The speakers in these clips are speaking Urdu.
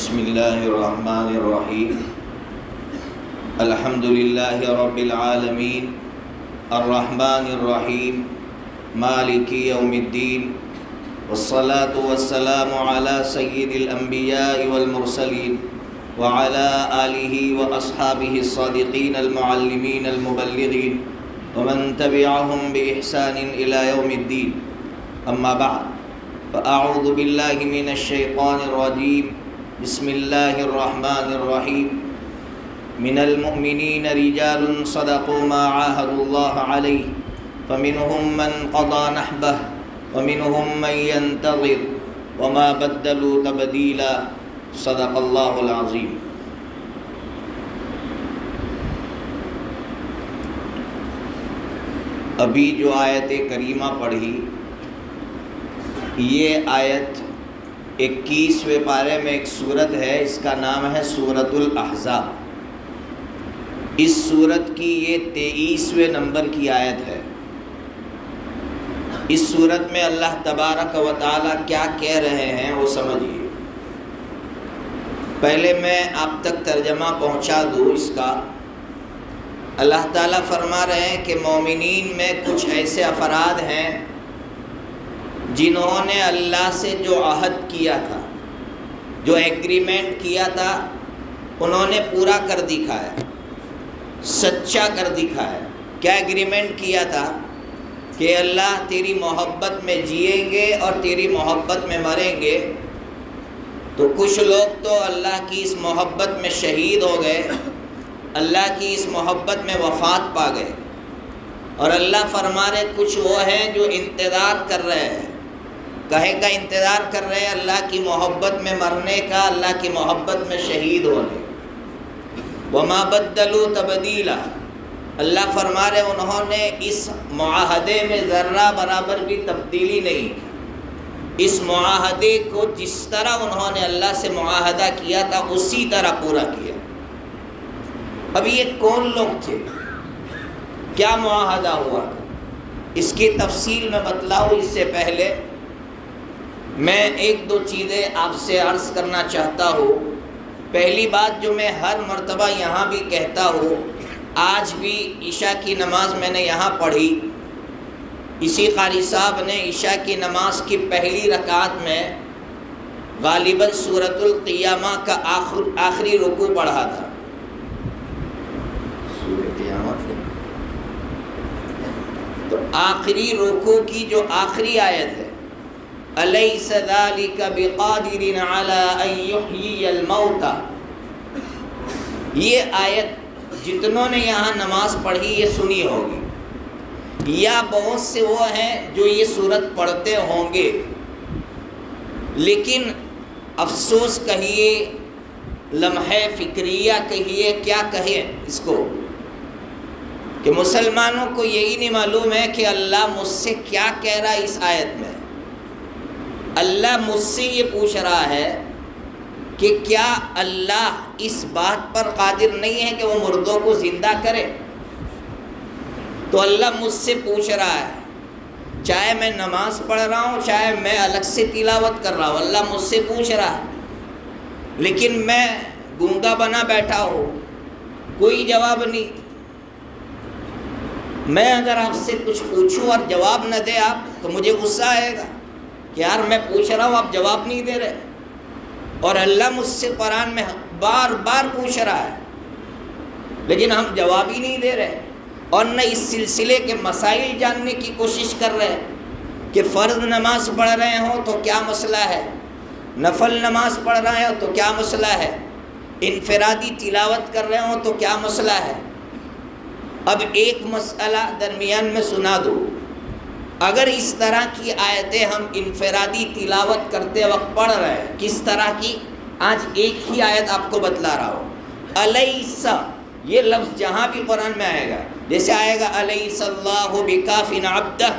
بسم اللہ الرحمن الرحیم الحمد للہ رب العالمین الرحمن الرحیم مالک یوم الدین والصلاة والسلام علی سید الانبیاء والمرسلین وعلى آلہ واصحابہ الصادقین المعلمین المبلغین ومن تبعهم بإحسان إلى يوم الدین اما بعد فأعوذ باللہ من الشیطان الرجیم بسم اللہ الرحمن الرحیم من المؤمنین رجال صدقوا ما عاهدوا اللہ علیہ فمنهم من قضى نحبه ومنهم من ينتظر وما بدلوا تبدیلا صدق اللہ العظیم۔ ابھی جو آیت کریمہ پڑھی یہ آیت 21ویں پارے میں ایک سورت ہے، اس کا نام ہے سورۃ الاحزاب۔ اس سورت کی یہ 23ویں نمبر کی آیت ہے۔ اس سورت میں اللہ تبارک و تعالیٰ کیا کہہ رہے ہیں وہ سمجھیے۔ پہلے میں آپ تک ترجمہ پہنچا دوں اس کا۔ اللہ تعالیٰ فرما رہے ہیں کہ مومنین میں کچھ ایسے افراد ہیں جنہوں نے اللہ سے جو عہد کیا تھا، جو ایگریمنٹ کیا تھا، انہوں نے پورا کر دکھایا، سچا کر دکھایا۔ کیا ایگریمنٹ کیا تھا؟ کہ اللہ تیری محبت میں جئیں گے اور تیری محبت میں مریں گے۔ تو کچھ لوگ تو اللہ کی اس محبت میں شہید ہو گئے، اللہ کی اس محبت میں وفات پا گئے، اور اللہ فرما رہے کچھ وہ ہیں جو انتظار کر رہے ہیں، کہے کا انتظار کر رہے ہیں اللہ کی محبت میں مرنے کا، اللہ کی محبت میں شہید ہونے۔ وما بدلوا تبدیلا، اللہ فرما رہے انہوں نے اس معاہدے میں ذرہ برابر بھی تبدیلی نہیں کی۔ اس معاہدے کو جس طرح انہوں نے اللہ سے معاہدہ کیا تھا اسی طرح پورا کیا۔ اب یہ کون لوگ تھے؟ کیا معاہدہ ہوا؟ اس کی تفصیل میں بتلاؤں اس سے پہلے میں ایک دو چیزیں آپ سے عرض کرنا چاہتا ہوں۔ پہلی بات جو میں ہر مرتبہ یہاں بھی کہتا ہوں، آج بھی عشاء کی نماز میں نے یہاں پڑھی، اسی قاری صاحب نے عشاء کی نماز کی پہلی رکعت میں غالباً سورۃ القیامہ کا آخری رکوع پڑھا تھا۔ تو آخری رکوع کی جو آخری آیت ہے، الیس ذلک بقادر علی ان یحیی الموتى، یہ آیت جتنوں نے یہاں نماز پڑھی یہ سنی ہوگی، یا بہت سے وہ ہیں جو یہ سورت پڑھتے ہوں گے، لیکن افسوس کہیے، لمحہ فکریہ کہیے، کیا کہیں اس کو، کہ مسلمانوں کو یہی نہیں معلوم ہے کہ اللہ مجھ سے کیا کہہ رہا ہے اس آیت میں۔ اللہ مجھ سے یہ پوچھ رہا ہے کہ کیا اللہ اس بات پر قادر نہیں ہے کہ وہ مردوں کو زندہ کرے؟ تو اللہ مجھ سے پوچھ رہا ہے، چاہے میں نماز پڑھ رہا ہوں، چاہے میں الگ سے تلاوت کر رہا ہوں، اللہ مجھ سے پوچھ رہا ہے، لیکن میں گونگا بنا بیٹھا ہوں، کوئی جواب نہیں۔ میں اگر آپ سے کچھ پوچھوں اور جواب نہ دے آپ تو مجھے غصہ آئے گا کہ یار میں پوچھ رہا ہوں آپ جواب نہیں دے رہے، اور اللہ مجھ سے قرآن میں بار بار پوچھ رہا ہے لیکن ہم جواب ہی نہیں دے رہے، اور نہ اس سلسلے کے مسائل جاننے کی کوشش کر رہے ہیں کہ فرض نماز پڑھ رہے ہوں تو کیا مسئلہ ہے، نفل نماز پڑھ رہے ہوں تو کیا مسئلہ ہے، انفرادی تلاوت کر رہے ہوں تو کیا مسئلہ ہے۔ اب ایک مسئلہ درمیان میں سنا دو، اگر اس طرح کی آیتیں ہم انفرادی تلاوت کرتے وقت پڑھ رہے ہیں، کس طرح کی، آج ایک ہی آیت آپ کو بتلا رہا ہوں۔ الیس، یہ لفظ جہاں بھی قرآن میں آئے گا، جیسے آئے گا الیس اللہ بکاف عبدہ،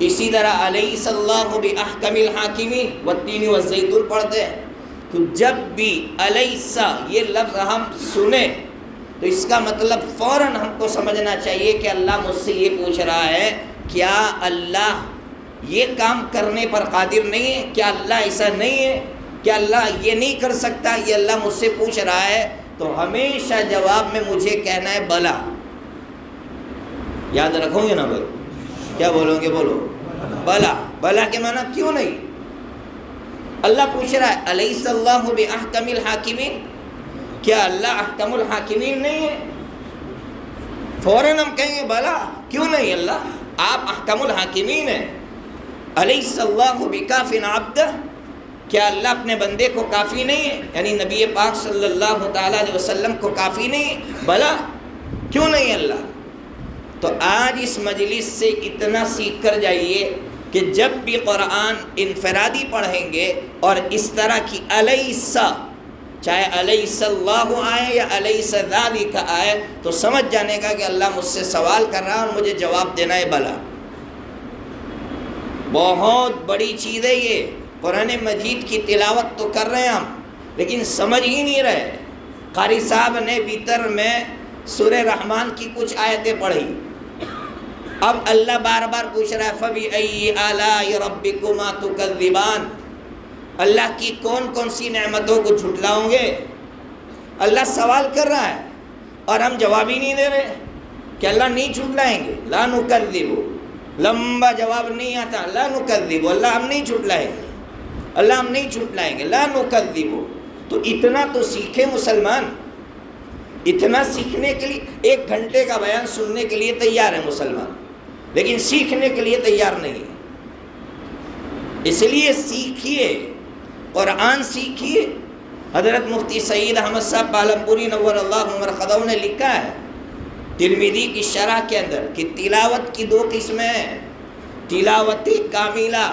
اسی طرح الیس اللہ باحکم الحاکمین والتین والزیتون پڑھتے ہیں۔ تو جب بھی الیس یہ لفظ ہم سنیں تو اس کا مطلب فوراً ہم کو سمجھنا چاہیے کہ اللہ مجھ سے یہ پوچھ رہا ہے، کیا اللہ یہ کام کرنے پر قادر نہیں ہے؟ کیا اللہ ایسا نہیں ہے کیا اللہ یہ نہیں کر سکتا؟ یہ اللہ مجھ سے پوچھ رہا ہے، تو ہمیشہ جواب میں مجھے کہنا ہے بلا۔ یاد رکھو گے نا بھائی؟ کیا بولو گے؟ بولو بلا۔ بلا کے معنی کیوں نہیں؟ اللہ پوچھ رہا ہے الیس اللہ باحکم الحاکمین، کیا اللہ احکم الحاکمین نہیں ہے؟ فوراً ہم کہیں گے بلا، کیوں نہیں اللہ، آپ احکم الحاکمین ہیں۔ الیس اللہ بکاف عبدہ، کیا اللہ اپنے بندے کو کافی نہیں ہے؟ یعنی نبی پاک صلی اللہ تعالیٰ علیہ وسلم کو کافی نہیں ہے؟ بلا، کیوں نہیں اللہ؟ تو آج اس مجلس سے اتنا سیکھ کر جائیے کہ جب بھی قرآن انفرادی پڑھیں گے اور اس طرح کی الیس، چاہے الیس اللہ آئے یا الیس ذالک آئے، تو سمجھ جانے کا کہ اللہ مجھ سے سوال کر رہا ہے اور مجھے جواب دینا ہے بلا۔ بہت بڑی چیز ہے یہ۔ قرآن مجید کی تلاوت تو کر رہے ہیں ہم، لیکن سمجھ ہی نہیں رہے۔ قاری صاحب نے ویتر میں سورہ رحمان کی کچھ آیتیں پڑھی، اب اللہ بار بار پوچھ رہا ہے فَبِأَيِّ آلَاءِ رَبِّكُمَا تُكَذِّبَانِ، اللہ کی کون کون سی نعمتوں کو جھٹلاؤں گے؟ اللہ سوال کر رہا ہے اور ہم جواب ہی نہیں دے رہے کہ اللہ نہیں جھٹلائیں گے۔ لا نکذب، لمبا جواب نہیں آتا، لا نکذب، اللہ ہم نہیں جھٹلائیں گے، اللہ ہم نہیں جھٹلائیں گے، لا نکذب۔ تو اتنا تو سیکھے مسلمان، اتنا سیکھنے کے لیے 1 گھنٹے کا بیان سننے کے لیے تیار ہے مسلمان، لیکن سیکھنے کے لیے تیار نہیں ہے۔ اس لیے سیکھیے، قرآن سیکھیے۔ حضرت مفتی سعید احمد صاحب پالمپوری نور اللہ مرقدہ نے لکھا ہے ترمذی کی شرح کے اندر کہ تلاوت کی 2 قسمیں ہیں، تلاوت کاملہ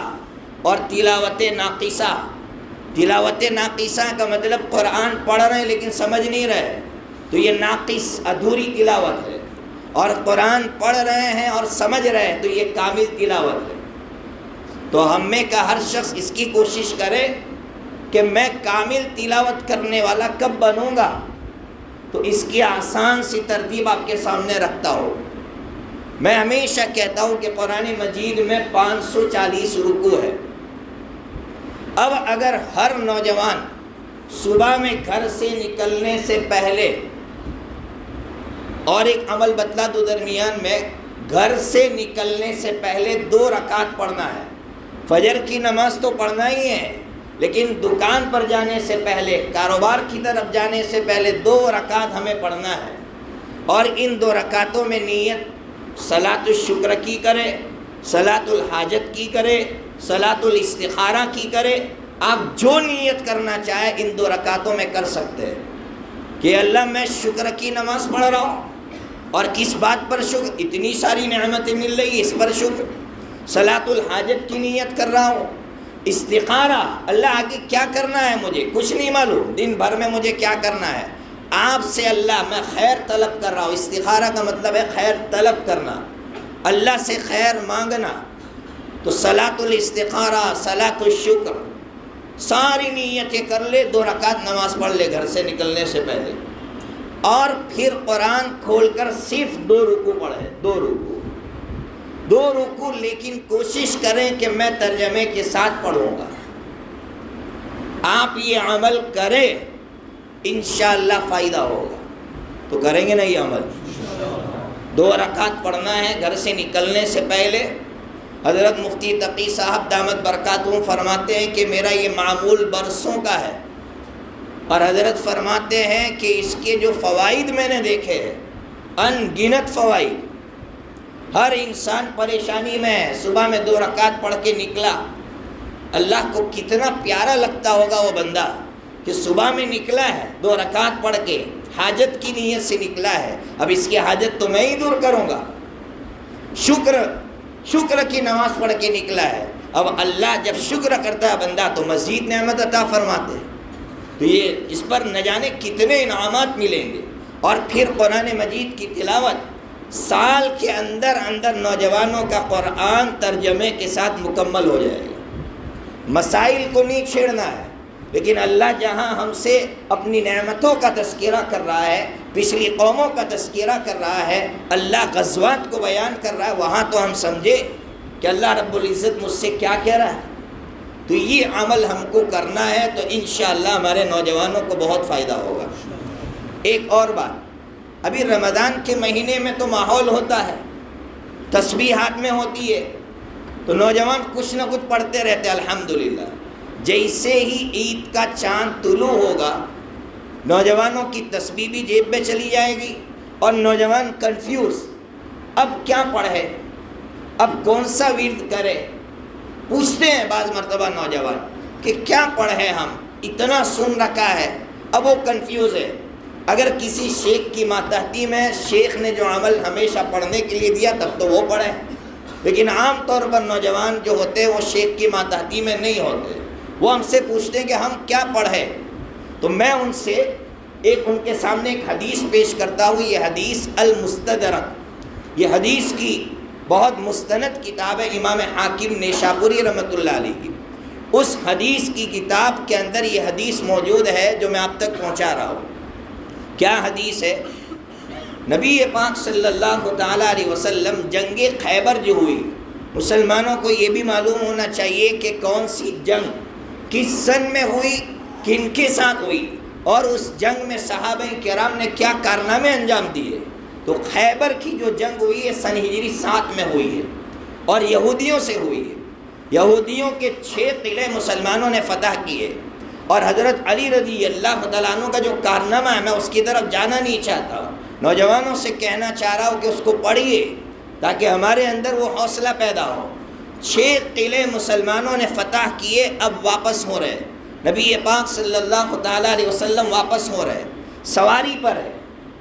اور تلاوت ناقصہ۔ تلاوت ناقصہ کا مطلب قرآن پڑھ رہے ہیں لیکن سمجھ نہیں رہے، تو یہ ناقص ادھوری تلاوت ہے، اور قرآن پڑھ رہے ہیں اور سمجھ رہے ہیں تو یہ کامل تلاوت ہے۔ تو ہم میں کا ہر شخص اس کی کوشش کرے کہ میں کامل تلاوت کرنے والا کب بنوں گا، تو اس کی آسان سی ترتیب آپ کے سامنے رکھتا ہوں۔ میں ہمیشہ کہتا ہوں کہ قرآن مجید میں 540 رکوع ہے۔ اب اگر ہر نوجوان صبح میں گھر سے نکلنے سے پہلے، اور ایک عمل بتلا دو درمیان میں، گھر سے نکلنے سے پہلے 2 رکعت پڑھنا ہے۔ فجر کی نماز تو پڑھنا ہی ہے، لیکن دکان پر جانے سے پہلے، کاروبار کی طرف جانے سے پہلے 2 رکعت ہمیں پڑھنا ہے، اور ان 2 رکعتوں میں نیت صلاۃ الشکر کی کرے، صلاۃ الحاجت کی کرے، صلاۃ الاستخارہ کی کرے۔ آپ جو نیت کرنا چاہے ان 2 رکعتوں میں کر سکتے ہیں کہ اللہ میں شکر کی نماز پڑھ رہا ہوں، اور کس بات پر شکر؟ اتنی ساری نعمتیں مل رہی، اس پر شکر۔ صلاۃ الحاجت کی نیت کر رہا ہوں، استخارہ، اللہ آگے کیا کرنا ہے مجھے کچھ نہیں معلوم، دن بھر میں مجھے کیا کرنا ہے، آپ سے اللہ میں خیر طلب کر رہا ہوں۔ استخارہ کا مطلب ہے خیر طلب کرنا، اللہ سے خیر مانگنا۔ تو صلاۃ الاستخارہ، صلاۃ الشکر، ساری نیتیں کر لے، 2 رکعت نماز پڑھ لے گھر سے نکلنے سے پہلے، اور پھر قرآن کھول کر صرف 2 رکوع پڑھے، 2 رکوع، لیکن کوشش کریں کہ میں ترجمے کے ساتھ پڑھوں گا۔ آپ یہ عمل کریں، انشاءاللہ فائدہ ہوگا۔ تو کریں گے نا یہ عمل؟ 2 رکعت پڑھنا ہے گھر سے نکلنے سے پہلے۔ حضرت مفتی تقی صاحب دامت برکاتہم فرماتے ہیں کہ میرا یہ معمول برسوں کا ہے، اور حضرت فرماتے ہیں کہ اس کے جو فوائد میں نے دیکھے ہیں، ان گنت فوائد۔ ہر انسان پریشانی میں ہے، صبح میں 2 رکعت پڑھ کے نکلا، اللہ کو کتنا پیارا لگتا ہوگا وہ بندہ کہ صبح میں نکلا ہے 2 رکعت پڑھ کے، حاجت کی نیت سے نکلا ہے، اب اس کی حاجت تو میں ہی دور کروں گا۔ شکر کی نماز پڑھ کے نکلا ہے، اب اللہ جب شکر کرتا ہے بندہ تو مزید نعمت عطا فرماتے ہیں۔ تو یہ اس پر نہ جانے کتنے انعامات ملیں گے۔ اور پھر قرآن مجید کی تلاوت، سال کے اندر نوجوانوں کا قرآن ترجمے کے ساتھ مکمل ہو جائے گا۔ مسائل کو نہیں چھیڑنا ہے، لیکن اللہ جہاں ہم سے اپنی نعمتوں کا تذکرہ کر رہا ہے، پچھلی قوموں کا تذکرہ کر رہا ہے، اللہ غزوات کو بیان کر رہا ہے، وہاں تو ہم سمجھے کہ اللہ رب العزت مجھ سے کیا کہہ رہا ہے۔ تو تو یہ عمل ہم کو کرنا ہے، تو انشاءاللہ ہمارے نوجوانوں کو بہت فائدہ ہوگا۔ ایک اور بات، ابھی رمضان کے مہینے میں تو ماحول ہوتا ہے، تسبیح ہاتھ میں ہوتی ہے، تو نوجوان کچھ نہ کچھ پڑھتے رہتے ہیں الحمدللہ۔ جیسے ہی عید کا چاند طلوع ہوگا، نوجوانوں کی تسبیح بھی جیب میں چلی جائے گی اور نوجوان کنفیوز، اب کیا پڑھے، اب کون سا ورد کرے۔ پوچھتے ہیں بعض مرتبہ نوجوان کہ کیا پڑھے، ہم اتنا سن رکھا ہے، اب وہ کنفیوز ہے۔ اگر کسی شیخ کی ماتحتی میں شیخ نے جو عمل ہمیشہ پڑھنے کے لیے دیا تب تو وہ پڑھے، لیکن عام طور پر نوجوان جو ہوتے ہیں وہ شیخ کی ماتحتی میں نہیں ہوتے، وہ ہم سے پوچھتے ہیں کہ ہم کیا پڑھیں۔ تو میں ان سے ان کے سامنے ایک حدیث پیش کرتا ہوں، یہ حدیث المستدرک، یہ حدیث کی بہت مستند کتاب ہے امام حاکم نیشابوری رحمۃ اللہ علیہ کی۔ اس حدیث کی کتاب کے اندر یہ حدیث موجود ہے جو میں آپ تک پہنچا رہا ہوں۔ کیا حدیث ہے؟ نبی پاک صلی اللہ تعالیٰ علیہ وسلم جنگ خیبر جو ہوئی، مسلمانوں کو یہ بھی معلوم ہونا چاہیے کہ کون سی جنگ کس سن میں ہوئی، کن کے ساتھ ہوئی، اور اس جنگ میں صحابہ کرام نے کیا کارنامے انجام دیے۔ تو خیبر کی جو جنگ ہوئی ہے سن ہجری 7 میں ہوئی ہے اور یہودیوں سے ہوئی ہے۔ یہودیوں کے 6 قلعے مسلمانوں نے فتح کیے، اور حضرت علی رضی اللہ تعالیٰ عنہ کا جو کارنامہ ہے میں اس کی طرف جانا نہیں چاہتا ہوں، نوجوانوں سے کہنا چاہ رہا ہوں کہ اس کو پڑھیے تاکہ ہمارے اندر وہ حوصلہ پیدا ہو۔ 6 قلعے مسلمانوں نے فتح کیے، اب واپس ہو رہے، نبی پاک صلی اللہ تعالیٰ علیہ وسلم واپس ہو رہے، سواری پر ہے۔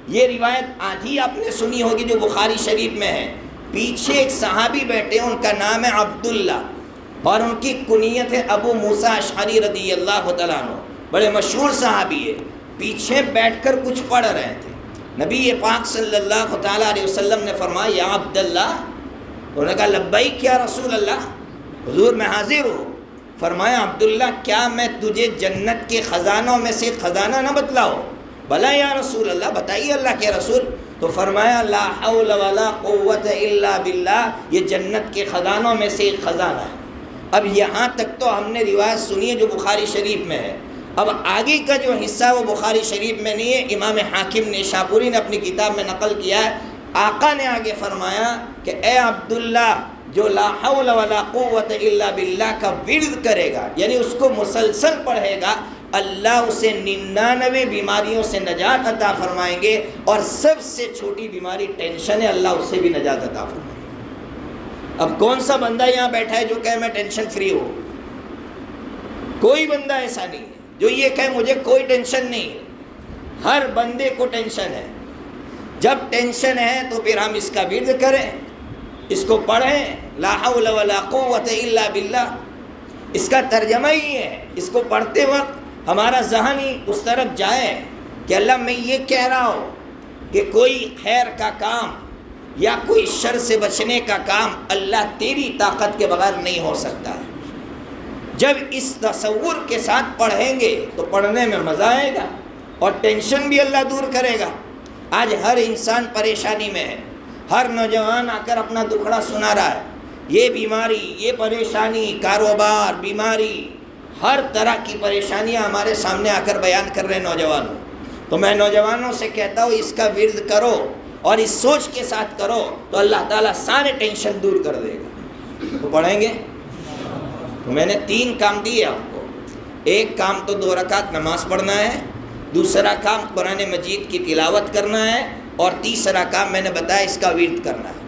یہ روایت آدھی آپ نے سنی ہوگی جو بخاری شریف میں ہے۔ پیچھے ایک صحابی بیٹھے ہیں، ان کا نام ہے عبداللہ، اور ان کی کنیت ہے ابو موسیٰ اشعری رضی اللہ تعالیٰ عنہ، بڑے مشہور صحابی ہے۔ پیچھے بیٹھ کر کچھ پڑھ رہے تھے، نبی پاک صلی اللہ تعالیٰ علیہ وسلم نے فرمایا یا عبداللہ، انہوں نے کہا لبیک یا رسول اللہ، حضور میں حاضر ہوں۔ فرمایا عبداللہ کیا میں تجھے جنت کے خزانوں میں سے خزانہ نہ بتلاؤں؟ بلا یا رسول اللہ، بتائیے اللہ کے رسول۔ تو فرمایا لا حول ولا قوت الا باللہ، یہ جنت کے خزانوں میں سے ایک خزانہ ہے۔ اب یہاں تک تو ہم نے روایت سنی ہے جو بخاری شریف میں ہے، اب آگے کا جو حصہ وہ بخاری شریف میں نہیں ہے، امام حاکم نیشابوری نے اپنی کتاب میں نقل کیا ہے۔ آقا نے آگے فرمایا کہ اے عبداللہ، جو لا حول ولا قوت الا باللہ کا ورد کرے گا، یعنی اس کو مسلسل پڑھے گا، اللہ اسے 99 بیماریوں سے نجات عطا فرمائیں گے، اور سب سے چھوٹی بیماری ٹینشن ہے، اللہ اس سے بھی نجات عطا فرمائیں گے۔ اب کون سا بندہ یہاں بیٹھا ہے جو کہے میں ٹینشن فری ہوں؟ کوئی بندہ ایسا نہیں ہے جو یہ کہے مجھے کوئی ٹینشن نہیں ہے۔ ہر بندے کو ٹینشن ہے۔ جب ٹینشن ہے تو پھر ہم اس کا ورد کریں، اس کو پڑھیں، لا حول ولا قوت الا باللہ۔ اس کا ترجمہ ہی ہے، اس کو پڑھتے وقت ہمارا ذہن ہی اس طرف جائے کہ اللہ میں یہ کہہ رہا ہوں کہ کوئی خیر کا کام یا کوئی شر سے بچنے کا کام اللہ تیری طاقت کے بغیر نہیں ہو سکتا ہے۔ جب اس تصور کے ساتھ پڑھیں گے تو پڑھنے میں مزہ آئے گا اور ٹینشن بھی اللہ دور کرے گا۔ آج ہر انسان پریشانی میں ہے، ہر نوجوان آ کر اپنا دکھڑا سنا رہا ہے، یہ بیماری، یہ پریشانی، کاروبار، بیماری، ہر طرح کی پریشانیاں ہمارے سامنے آ کر بیان کر رہے ہیں نوجوانوں۔ تو میں نوجوانوں سے کہتا ہوں اس کا ورد کرو اور اس سوچ کے ساتھ کرو تو اللہ تعالیٰ سارے ٹینشن دور کر دے گا۔ تو پڑھیں گے؟ تو میں نے 3 کام دیے آپ کو۔ ایک کام تو 2 رکعت نماز پڑھنا ہے، دوسرا کام قرآن مجید کی تلاوت کرنا ہے، اور تیسرا کام میں نے بتایا اس کا ورد کرنا ہے۔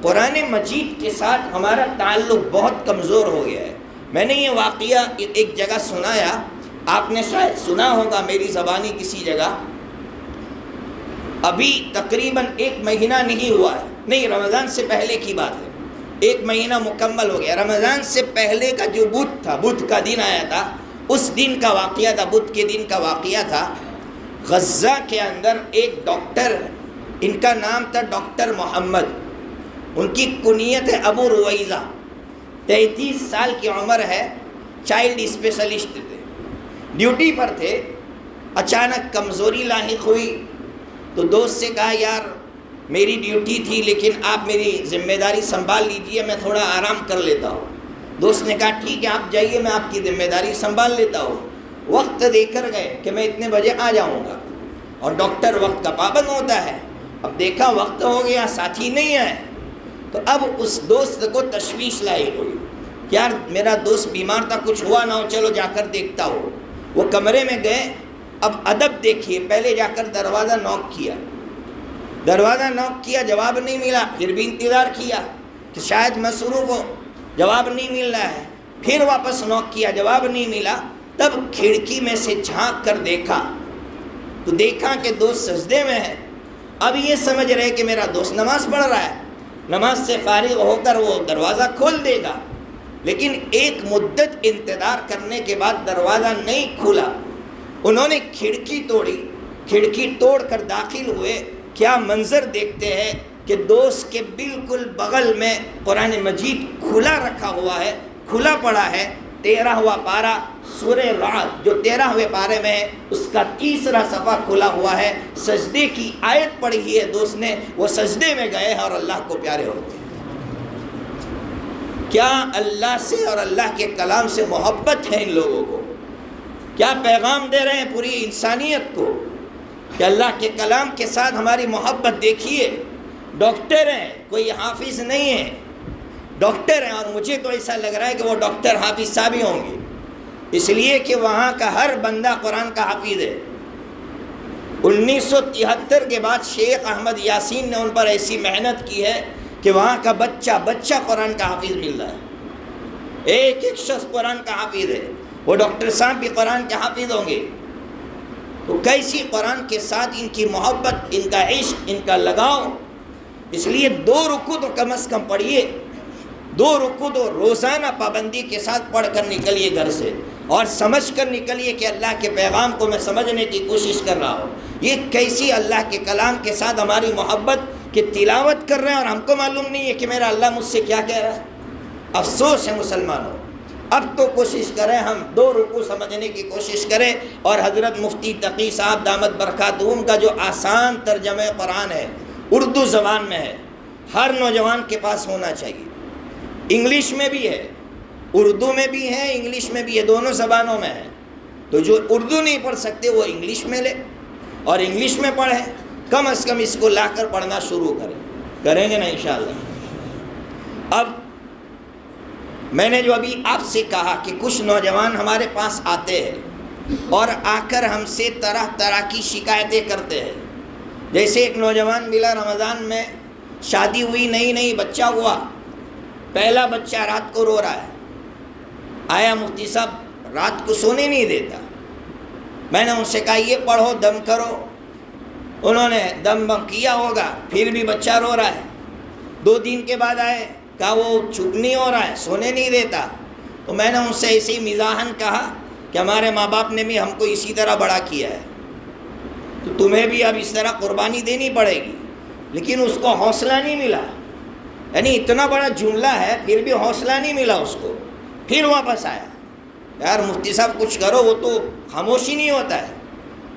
قرآن مجید کے ساتھ ہمارا تعلق بہت کمزور ہو گیا ہے۔ میں نے یہ واقعہ ایک جگہ سنایا، آپ نے شاید سنا ہوگا میری زبانی کسی جگہ۔ ابھی تقریباً 1 مہینہ نہیں ہوا ہے، نہیں رمضان سے پہلے کی بات ہے، 1 مہینہ مکمل ہو گیا۔ رمضان سے پہلے کا جو بدھ تھا، بدھ کا دن آیا تھا، اس دن کا واقعہ تھا، بدھ کے دن کا واقعہ تھا۔ غزہ کے اندر ایک ڈاکٹر، ان کا نام تھا ڈاکٹر محمد، ان کی کنیت ہے ابو رویزہ، 33 سال کی عمر ہے، چائلڈ اسپیشلسٹ تھے، ڈیوٹی پر تھے۔ اچانک کمزوری لاحق ہوئی تو دوست سے کہا یار میری ڈیوٹی تھی لیکن آپ میری ذمہ داری سنبھال لیجئے، میں تھوڑا آرام کر لیتا ہوں۔ دوست نے کہا ٹھیک ہے آپ جائیے، میں آپ کی ذمہ داری سنبھال لیتا ہوں۔ وقت دے کر گئے کہ میں اتنے بجے آ جاؤں گا، اور ڈاکٹر وقت کا پابند ہوتا ہے۔ اب دیکھا وقت ہو گیا، ساتھی نہیں آئے، تو اب اس دوست کو تشویش لاحق ہوئی کہ یار میرا دوست بیمار تھا، کچھ ہوا نہ ہو، چلو جا کر دیکھتا ہو۔ وہ کمرے میں گئے۔ اب ادب دیکھیے، پہلے جا کر دروازہ نوک کیا، دروازہ نوک کیا، جواب نہیں ملا، پھر بھی انتظار کیا کہ شاید مصروف ہو، جواب نہیں مل رہا ہے، پھر واپس نوک کیا، جواب نہیں ملا۔ تب کھڑکی میں سے جھانک کر دیکھا تو دیکھا کہ دوست سجدے میں ہے۔ اب یہ سمجھ رہے کہ میرا دوست نماز پڑھ رہا ہے، نماز سے فارغ ہو کر وہ دروازہ کھول دے گا، لیکن ایک مدت انتظار کرنے کے بعد دروازہ نہیں کھلا۔ انہوں نے کھڑکی توڑی، کھڑکی توڑ کر داخل ہوئے۔ کیا منظر دیکھتے ہیں کہ دوست کے بالکل بغل میں قرآن مجید کھلا رکھا ہوا ہے، کھلا پڑا ہے۔ 13واں پارہ سورہ رعد جو 13ویں پارے میں ہے، اس کا 3واں صفحہ کھلا ہوا ہے۔ سجدے کی آیت پڑھی ہے دوست نے، وہ سجدے میں گئے ہیں اور اللہ کو پیارے ہوتے ہیں۔ کیا اللہ سے اور اللہ کے کلام سے محبت ہے ان لوگوں کو؟ کیا پیغام دے رہے ہیں پوری انسانیت کو کہ اللہ کے کلام کے ساتھ ہماری محبت دیکھیے۔ ڈاکٹر ہیں، کوئی حافظ نہیں ہے، ڈاکٹر ہیں، اور مجھے تو ایسا لگ رہا ہے کہ وہ ڈاکٹر حافظ صاحب ہی ہوں گے، اس لیے کہ وہاں کا ہر بندہ قرآن کا حافظ ہے۔ 1973 کے بعد شیخ احمد یاسین نے ان پر ایسی محنت کی ہے کہ وہاں کا بچہ قرآن کا حافظ مل رہا ہے، ایک شخص قرآن کا حافظ ہے۔ وہ ڈاکٹر صاحب بھی قرآن کے حافظ ہوں گے۔ تو کیسی قرآن کے ساتھ ان کی محبت، ان کا عشق، ان کا لگاؤ۔ اس لیے 2 رکوع تو کم از کم پڑھیے، 2 رکوع تو روزانہ پابندی کے ساتھ پڑھ کر نکلیے گھر سے، اور سمجھ کر نکلیے کہ اللہ کے پیغام کو میں سمجھنے کی کوشش کر رہا ہوں۔ یہ کیسی اللہ کے کلام کے ساتھ ہماری محبت کہ تلاوت کر رہے ہیں اور ہم کو معلوم نہیں ہے کہ میرا اللہ مجھ سے کیا کہہ رہا ہے۔ افسوس ہے مسلمانوں، اب تو کوشش کریں، ہم 2 رکوع سمجھنے کی کوشش کریں، اور حضرت مفتی تقی صاحب دامت برکاتہم کا جو آسان ترجمہ قرآن ہے، اردو زبان میں ہے، ہر نوجوان کے پاس ہونا چاہیے۔ انگلش میں بھی ہے، اردو میں بھی ہے، انگلش میں بھی ہے، دونوں زبانوں میں ہے۔ تو جو اردو نہیں پڑھ سکتے وہ انگلش میں لے اور انگلش میں پڑھیں، کم از کم اس کو لا کر پڑھنا شروع کریں گے نا انشاءاللہ۔ اب میں نے جو ابھی آپ سے کہا کہ کچھ نوجوان ہمارے پاس آتے ہیں اور آ کر ہم سے طرح طرح کی شکایتیں کرتے ہیں۔ جیسے ایک نوجوان ملا رمضان میں، شادی ہوئی، نئی بچہ ہوا، پہلا بچہ رات کو رو رہا ہے، آیا مفتی صاحب رات کو سونے نہیں دیتا۔ میں نے ان سے کہا یہ پڑھو، دم کرو۔ انہوں نے دم کیا ہوگا، پھر بھی بچہ رو رہا ہے۔ 2 دن کے بعد آئے، کہا وہ چپ نہیں ہو رہا ہے، سونے نہیں دیتا۔ تو میں نے ان سے ایسی مزاحاً کہا کہ ہمارے ماں باپ نے بھی ہم کو اسی طرح بڑا کیا ہے، تو تمہیں بھی اب اس طرح قربانی دینی پڑے گی۔ لیکن اس کو حوصلہ نہیں ملا، یعنی اتنا بڑا جملہ ہے پھر بھی حوصلہ نہیں ملا اس کو۔ پھر واپس آیا، یار مفتی صاحب کچھ کرو، وہ تو خاموشی نہیں ہوتا ہے۔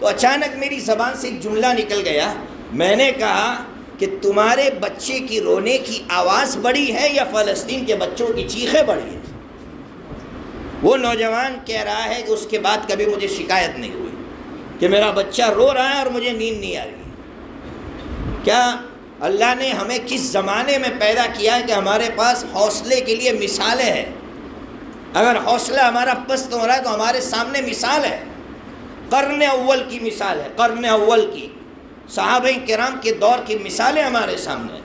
تو اچانک میری زبان سے ایک جملہ نکل گیا، میں نے کہا کہ تمہارے بچے کی رونے کی آواز بڑی ہے یا فلسطین کے بچوں کی چیخیں بڑی ہیں؟ وہ نوجوان کہہ رہا ہے کہ اس کے بعد کبھی مجھے شکایت نہیں ہوئی کہ میرا بچہ رو رہا ہے اور مجھے نیند نہیں آ رہی۔ کیا اللہ نے ہمیں کس زمانے میں پیدا کیا ہے کہ ہمارے پاس حوصلے کے لیے مثالیں ہیں؟ اگر حوصلہ ہمارا پست ہو رہا ہے تو ہمارے سامنے مثال ہے، قرن اول کی مثال ہے، قرن اول کی صحابہ کرام کے دور کی مثالیں ہمارے سامنے۔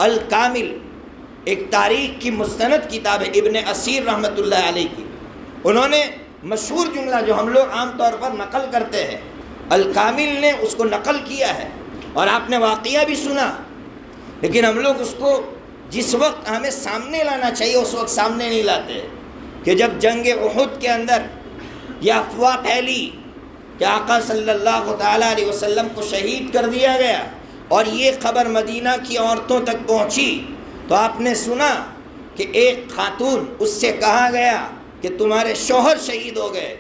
الکامل ایک تاریخ کی مستند کتاب ہے، ابن اسیر رحمۃ اللہ علیہ کی، انہوں نے مشہور جملہ جو ہم لوگ عام طور پر نقل کرتے ہیں، الکامل نے اس کو نقل کیا ہے، اور آپ نے واقعہ بھی سنا، لیکن ہم لوگ اس کو جس وقت ہمیں سامنے لانا چاہیے اس وقت سامنے نہیں لاتے، کہ جب جنگ احد کے اندر یہ افواہ پھیلی کہ آقا صلی اللہ تعالیٰ علیہ وسلم کو شہید کر دیا گیا اور یہ خبر مدینہ کی عورتوں تک پہنچی، تو آپ نے سنا کہ ایک خاتون، اس سے کہا گیا کہ تمہارے شوہر شہید ہو گئے،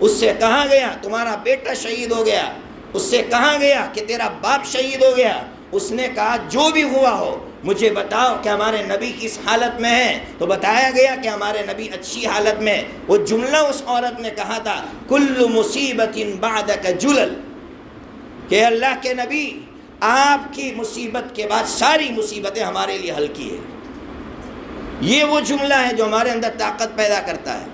اس سے کہا گیا تمہارا بیٹا شہید ہو گیا، اس سے کہا گیا کہ تیرا باپ شہید ہو گیا۔ اس نے کہا جو بھی ہوا ہو مجھے بتاؤ کہ ہمارے نبی کس حالت میں ہیں، تو بتایا گیا کہ ہمارے نبی اچھی حالت میں. وہ جملہ اس عورت نے کہا تھا کل مصیبت بعدک جلل، کہ اللہ کے نبی آپ کی مصیبت کے بعد ساری مصیبتیں ہمارے لیے ہلکی ہے. یہ وہ جملہ ہے جو ہمارے اندر طاقت پیدا کرتا ہے.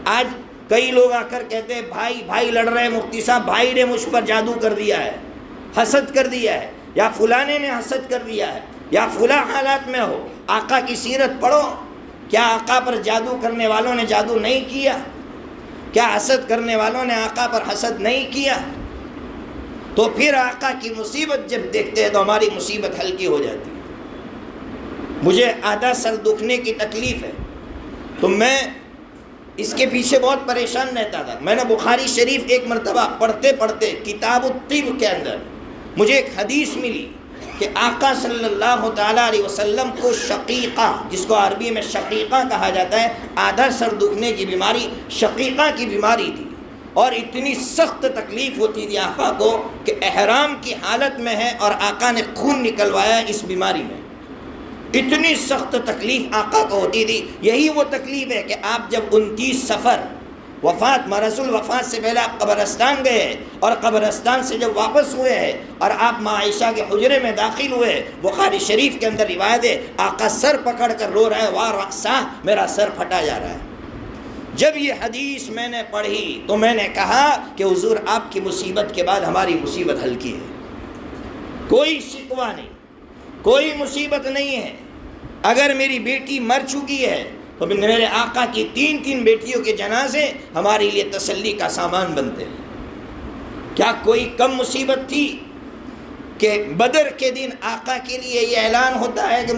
آج کئی لوگ آ کر کہتے ہیں بھائی لڑ رہے ہیں مفتی صاحب، بھائی نے مجھ پر جادو کر دیا ہے، حسد کر دیا ہے، یا فلانے نے حسد کر دیا ہے، یا فلاں حالات میں ہو. آقا کی سیرت پڑھو. کیا آقا پر جادو کرنے والوں نے جادو نہیں کیا؟ کیا حسد کرنے والوں نے آقا پر حسد نہیں کیا؟ تو پھر آقا کی مصیبت جب دیکھتے ہیں تو ہماری مصیبت ہلکی ہو جاتی ہے. مجھے آدھا سر دکھنے کی تکلیف ہے تو میں اس کے پیچھے بہت پریشان رہتا تھا. میں نے بخاری شریف ایک مرتبہ پڑھتے پڑھتے کتاب الطب کے اندر مجھے ایک حدیث ملی کہ آقا صلی اللہ تعالیٰ علیہ وسلم کو شقیقہ، جس کو عربی میں شقیقہ کہا جاتا ہے، آدھا سر دکھنے کی بیماری شقیقہ کی بیماری تھی. اور اتنی سخت تکلیف ہوتی تھی آقا کو کہ احرام کی حالت میں ہے اور آقا نے خون نکلوایا اس بیماری میں. اتنی سخت تکلیف آقا کو ہوتی تھی. یہی وہ تکلیف ہے کہ آپ جب 29 صفر مرض الوفات سے پہلے آپ قبرستان گئے اور قبرستان سے جب واپس ہوئے ہیں اور آپ ماں عائشہ کے حجرے میں داخل ہوئے، بخاری شریف کے اندر روایت ہے آقا سر پکڑ کر رو رہا ہے، واہ رأسا، میرا سر پھٹا جا رہا ہے. جب یہ حدیث میں نے پڑھی تو میں نے کہا کہ حضور آپ کی مصیبت کے بعد ہماری مصیبت ہلکی ہے. کوئی شکوہ نہیں، کوئی مصیبت نہیں ہے. اگر میری بیٹی مر چکی ہے تو میرے آقا کی 3 بیٹیوں کے جنازے ہمارے لیے تسلی کا سامان بنتے ہیں. کیا کوئی کم مصیبت تھی کہ بدر کے دن آقا کے لیے یہ اعلان ہوتا ہے کہ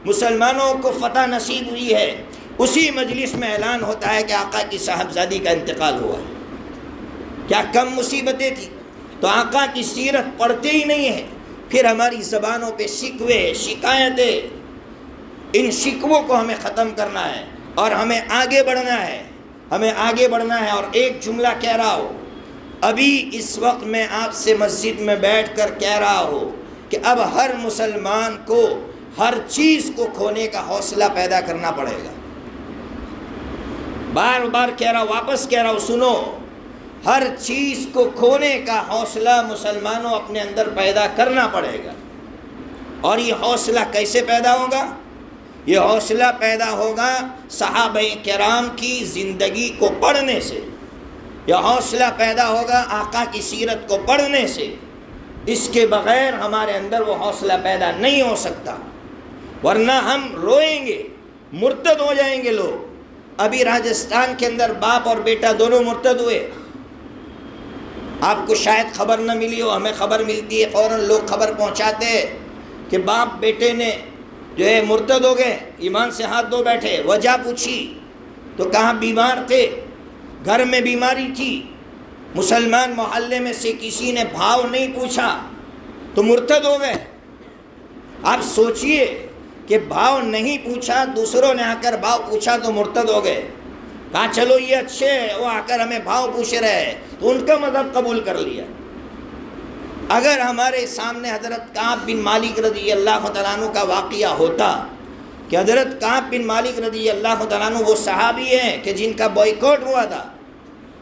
مسلمانوں کو فتح نصیب ہوئی ہے. اسی مجلس میں اعلان ہوتا ہے کہ آقا کی صاحبزادی کا انتقال ہوا. کیا کم مصیبتیں تھیں؟ تو آقا کی سیرت پڑھتے ہی نہیں ہیں. پھر ہماری زبانوں پہ شکوے، شکایتیں، ان شکووں کو ہمیں ختم کرنا ہے اور ہمیں آگے بڑھنا ہے. اور ایک جملہ کہہ رہا ہوں، ابھی اس وقت میں آپ سے مسجد میں بیٹھ کر کہہ رہا ہوں کہ اب ہر مسلمان کو ہر چیز کو کھونے کا حوصلہ پیدا کرنا پڑے گا. بار بار کہہ رہا ہوں، واپس کہہ رہا ہوں، سنو. ہر چیز کو کھونے کا حوصلہ مسلمانوں اپنے اندر پیدا کرنا پڑے گا. اور یہ حوصلہ کیسے پیدا ہوگا؟ یہ حوصلہ پیدا ہوگا صحابہ کرام کی زندگی کو پڑھنے سے. یہ حوصلہ پیدا ہوگا آقا کی سیرت کو پڑھنے سے. اس کے بغیر ہمارے اندر وہ حوصلہ پیدا نہیں ہو سکتا، ورنہ ہم روئیں گے، مرتد ہو جائیں گے لوگ. ابھی راجستھان کے اندر باپ اور بیٹا دونوں مرتد ہوئے. آپ کو شاید خبر نہ ملی ہو، ہمیں خبر ملتی ہے، فوراً لوگ خبر پہنچاتے ہیں کہ باپ بیٹے نے جو ہے مرتد ہو گئے. ایمان سے ہاتھ دھو بیٹھے. وجہ پوچھی تو کہاں بیمار تھے، گھر میں بیماری تھی. مسلمان محلے میں سے کسی نے بھاؤ نہیں پوچھا تو مرتد ہو گئے. آپ سوچئے کہ بھاؤ نہیں پوچھا، دوسروں نے آ کر بھاؤ پوچھا تو مرتد ہو گئے. کہا چلو یہ اچھے ہیں، وہ آ کر ہمیں بھاؤ پوچھ رہے ہیں تو ان کا مذہب قبول کر لیا. اگر ہمارے سامنے حضرت کعب بن مالک رضی اللہ تعالیٰ عنہ کا واقعہ ہوتا کہ حضرت کعب بن مالک رضی اللہ تعالیٰ عنہ وہ صحابی ہیں کہ جن کا بائیکاٹ ہوا تھا.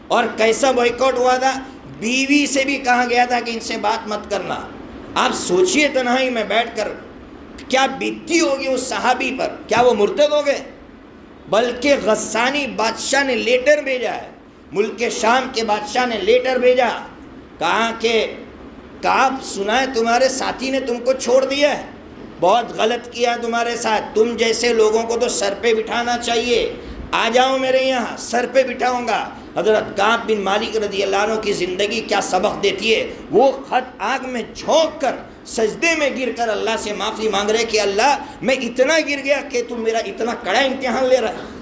اور کیسا بائیکاٹ ہوا تھا؟ بیوی سے بھی کہا گیا تھا کہ ان سے بات مت کرنا. آپ سوچئے تنہائی میں بیٹھ کر کیا بیتی ہوگی اس صحابی پر. کیا وہ مرتد ہو گئے؟ بلکہ غسانی بادشاہ نے لیٹر بھیجا ہے، ملک شام کے بادشاہ نے لیٹر بھیجا، کہا کہ کعب سنا ہے تمہارے ساتھی نے تم کو چھوڑ دیا ہے، بہت غلط کیا تمہارے ساتھ، تم جیسے لوگوں کو تو سر پہ بٹھانا چاہیے، آ جاؤ میرے یہاں، سر پہ بٹھاؤں گا. حضرت کعب بن مالک رضی اللہ عنہ کی زندگی کیا سبق دیتی ہے. وہ خط آگ میں جھونک کر سجدے میں گر کر اللہ سے معافی مانگ رہے کہ اللہ میں اتنا گر گیا کہ تم میرا اتنا کڑا امتحان لے رہا ہے.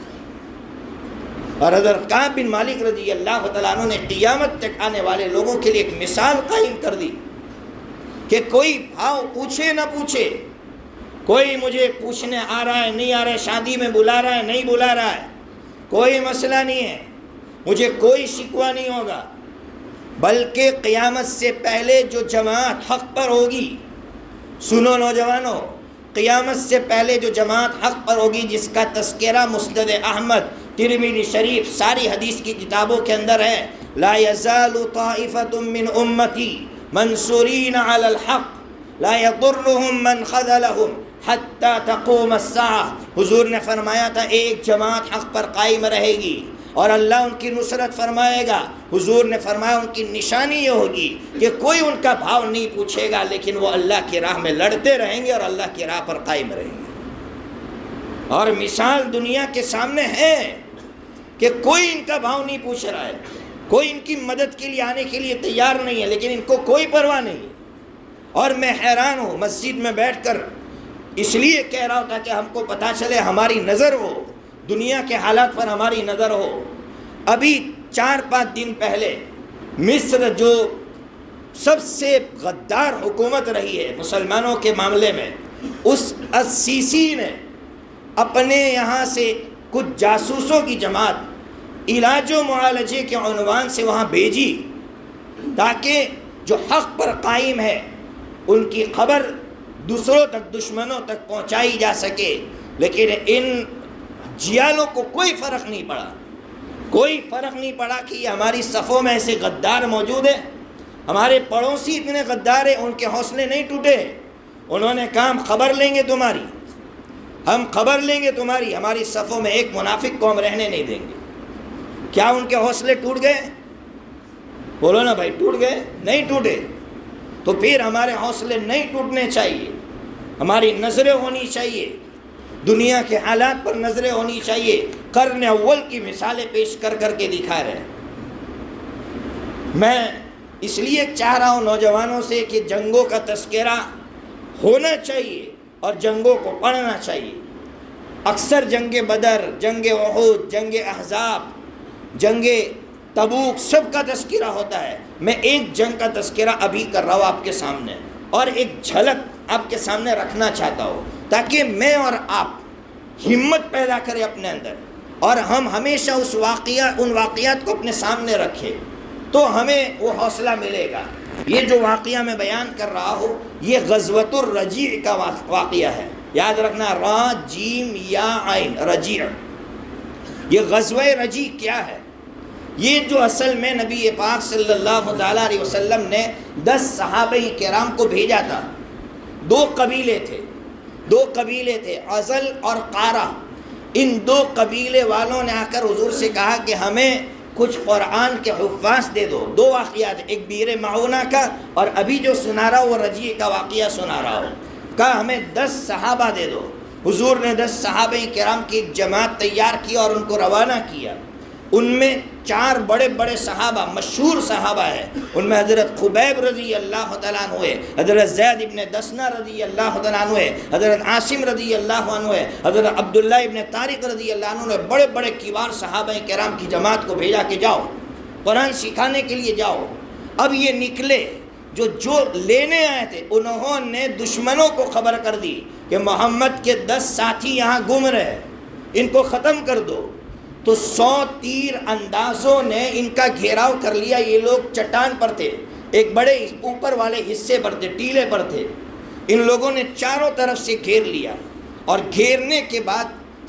اور حضرت کعب بن مالک رضی اللہ تعالیٰ عنہ نے قیامت تک آنے والے لوگوں کے لیے ایک مثال قائم کر دی کہ کوئی بھاؤ پوچھے نہ پوچھے، کوئی مجھے پوچھنے آ رہا ہے نہیں آ رہا ہے، شادی میں بلا رہا ہے نہیں بلا رہا ہے، کوئی مسئلہ نہیں ہے، مجھے کوئی شکوہ نہیں ہوگا. بلکہ قیامت سے پہلے جو جماعت حق پر ہوگی، سنو نوجوانوں، قیامت سے پہلے جو جماعت حق پر ہوگی، جس کا تذکرہ مسند احمد، ترمذی شریف، ساری حدیث کی کتابوں کے اندر ہے، لا یزال طائفۃ من امتی منصورین علی الحق لا یضرهم من خذلهم حتی تقوم الساعہ۔ حضور نے فرمایا تھا ایک جماعت حق پر قائم رہے گی اور اللہ ان کی نصرت فرمائے گا۔ حضور نے فرمایا ان کی نشانی یہ ہوگی کہ کوئی ان کا بھاؤ نہیں پوچھے گا، لیکن وہ اللہ کی راہ میں لڑتے رہیں گے اور اللہ کی راہ پر قائم رہیں گے۔ اور مثال دنیا کے سامنے ہے کہ کوئی ان کا بھاؤ نہیں پوچھ رہا ہے، کوئی ان کی مدد کے لیے آنے کے لیے تیار نہیں ہے، لیکن ان کو کوئی پرواہ نہیں۔ اور میں حیران ہوں، مسجد میں بیٹھ کر اس لیے کہہ رہا تھا کہ ہم کو پتہ چلے، ہماری نظر ہو دنیا کے حالات پر، ہماری نظر ہو۔ ابھی 4-5 دن پہلے مصر جو سب سے غدار حکومت رہی ہے مسلمانوں کے معاملے میں، اس السیسی نے اپنے یہاں سے کچھ جاسوسوں کی جماعت علاج و معالجے کے عنوان سے وہاں بھیجی تاکہ جو حق پر قائم ہے ان کی خبر دوسروں تک، دشمنوں تک پہنچائی جا سکے۔ لیکن ان جیالوں کو کوئی فرق نہیں پڑا، کوئی فرق نہیں پڑا کہ یہ ہماری صفوں میں ایسے غدار موجود ہیں، ہمارے پڑوسی اتنے غدار ہیں، ان کے حوصلے نہیں ٹوٹے۔ انہوں نے کہا ہم خبر لیں گے تمہاری، ہم خبر لیں گے تمہاری، ہماری صفوں میں ایک منافق کو ہم رہنے نہیں دیں گے۔ کیا ان کے حوصلے ٹوٹ گئے؟ بولو نا بھائی، ٹوٹ گئے؟ نہیں ٹوٹے۔ تو پھر ہمارے حوصلے نہیں ٹوٹنے چاہیے، ہماری نظریں ہونی چاہیے، دنیا کے حالات پر نظریں ہونی چاہیے۔ قرن اول کی مثالیں پیش کر کر کے دکھا رہے ہیں۔ میں اس لیے چاہ رہا ہوں نوجوانوں سے کہ جنگوں کا تذکرہ ہونا چاہیے اور جنگوں کو پڑھنا چاہیے۔ اکثر جنگ بدر، جنگ احد، جنگ احزاب، جنگ تبوک سب کا تذکرہ ہوتا ہے۔ میں ایک جنگ کا تذکرہ ابھی کر رہا ہوں آپ کے سامنے، اور ایک جھلک آپ کے سامنے رکھنا چاہتا ہوں تاکہ میں اور آپ ہمت پیدا کریں اپنے اندر، اور ہم ہمیشہ ان واقعات کو اپنے سامنے رکھیں تو ہمیں وہ حوصلہ ملے گا۔ یہ جو واقعہ میں بیان کر رہا ہوں یہ غزوۃ الرجیع کا واقعہ ہے، یاد رکھنا، را جیم یا عین، رجیع۔ یہ غزوہ رجیع کیا ہے؟ یہ جو اصل میں نبی پاک صلی اللہ تعالیٰ علیہ وسلم نے 10 صحابہ کرام کو بھیجا تھا۔ 2 قبیلے تھے، عزل اور قارہ۔ ان 2 قبیلے والوں نے آ کر حضور سے کہا کہ ہمیں کچھ قرآن کے حفاظ دے دو۔ 2 واقعات، ایک بیر معونہ کا اور ابھی جو سنا رہا وہ رجیع کا واقعہ سنا رہا ہو۔ کہا ہمیں 10 صحابہ دے دو۔ حضور نے 10 صحابہ کرام کی ایک جماعت تیار کی اور ان کو روانہ کیا۔ ان میں 4 بڑے بڑے صحابہ، مشہور صحابہ ہیں۔ ان میں حضرت خبیب رضی اللہ تعالیٰ عنہ ہے، حضرت زید ابن دسنہ رضی اللہ تعالیٰ عنہ ہے، حضرت عاصم رضی اللہ عنہ ہے، حضرت عبداللہ ابن طارق رضی اللہ عنہ نے بڑے بڑے کبار صحابہ کرام کی جماعت کو بھیجا کہ جاؤ قرآن سکھانے کے لیے جاؤ۔ اب یہ نکلے، جو لینے آئے تھے انہوں نے دشمنوں کو خبر کر دی کہ محمد کے 10 ساتھی یہاں گم رہے، ان کو ختم کر دو۔ تو 100 تیر اندازوں نے ان کا گھیراؤ کر لیا۔ یہ لوگ چٹان پر تھے، ایک بڑے اوپر والے حصے پر تھے، ٹیلے پر تھے۔ ان لوگوں نے چاروں طرف سے گھیر لیا، اور گھیرنے کے بعد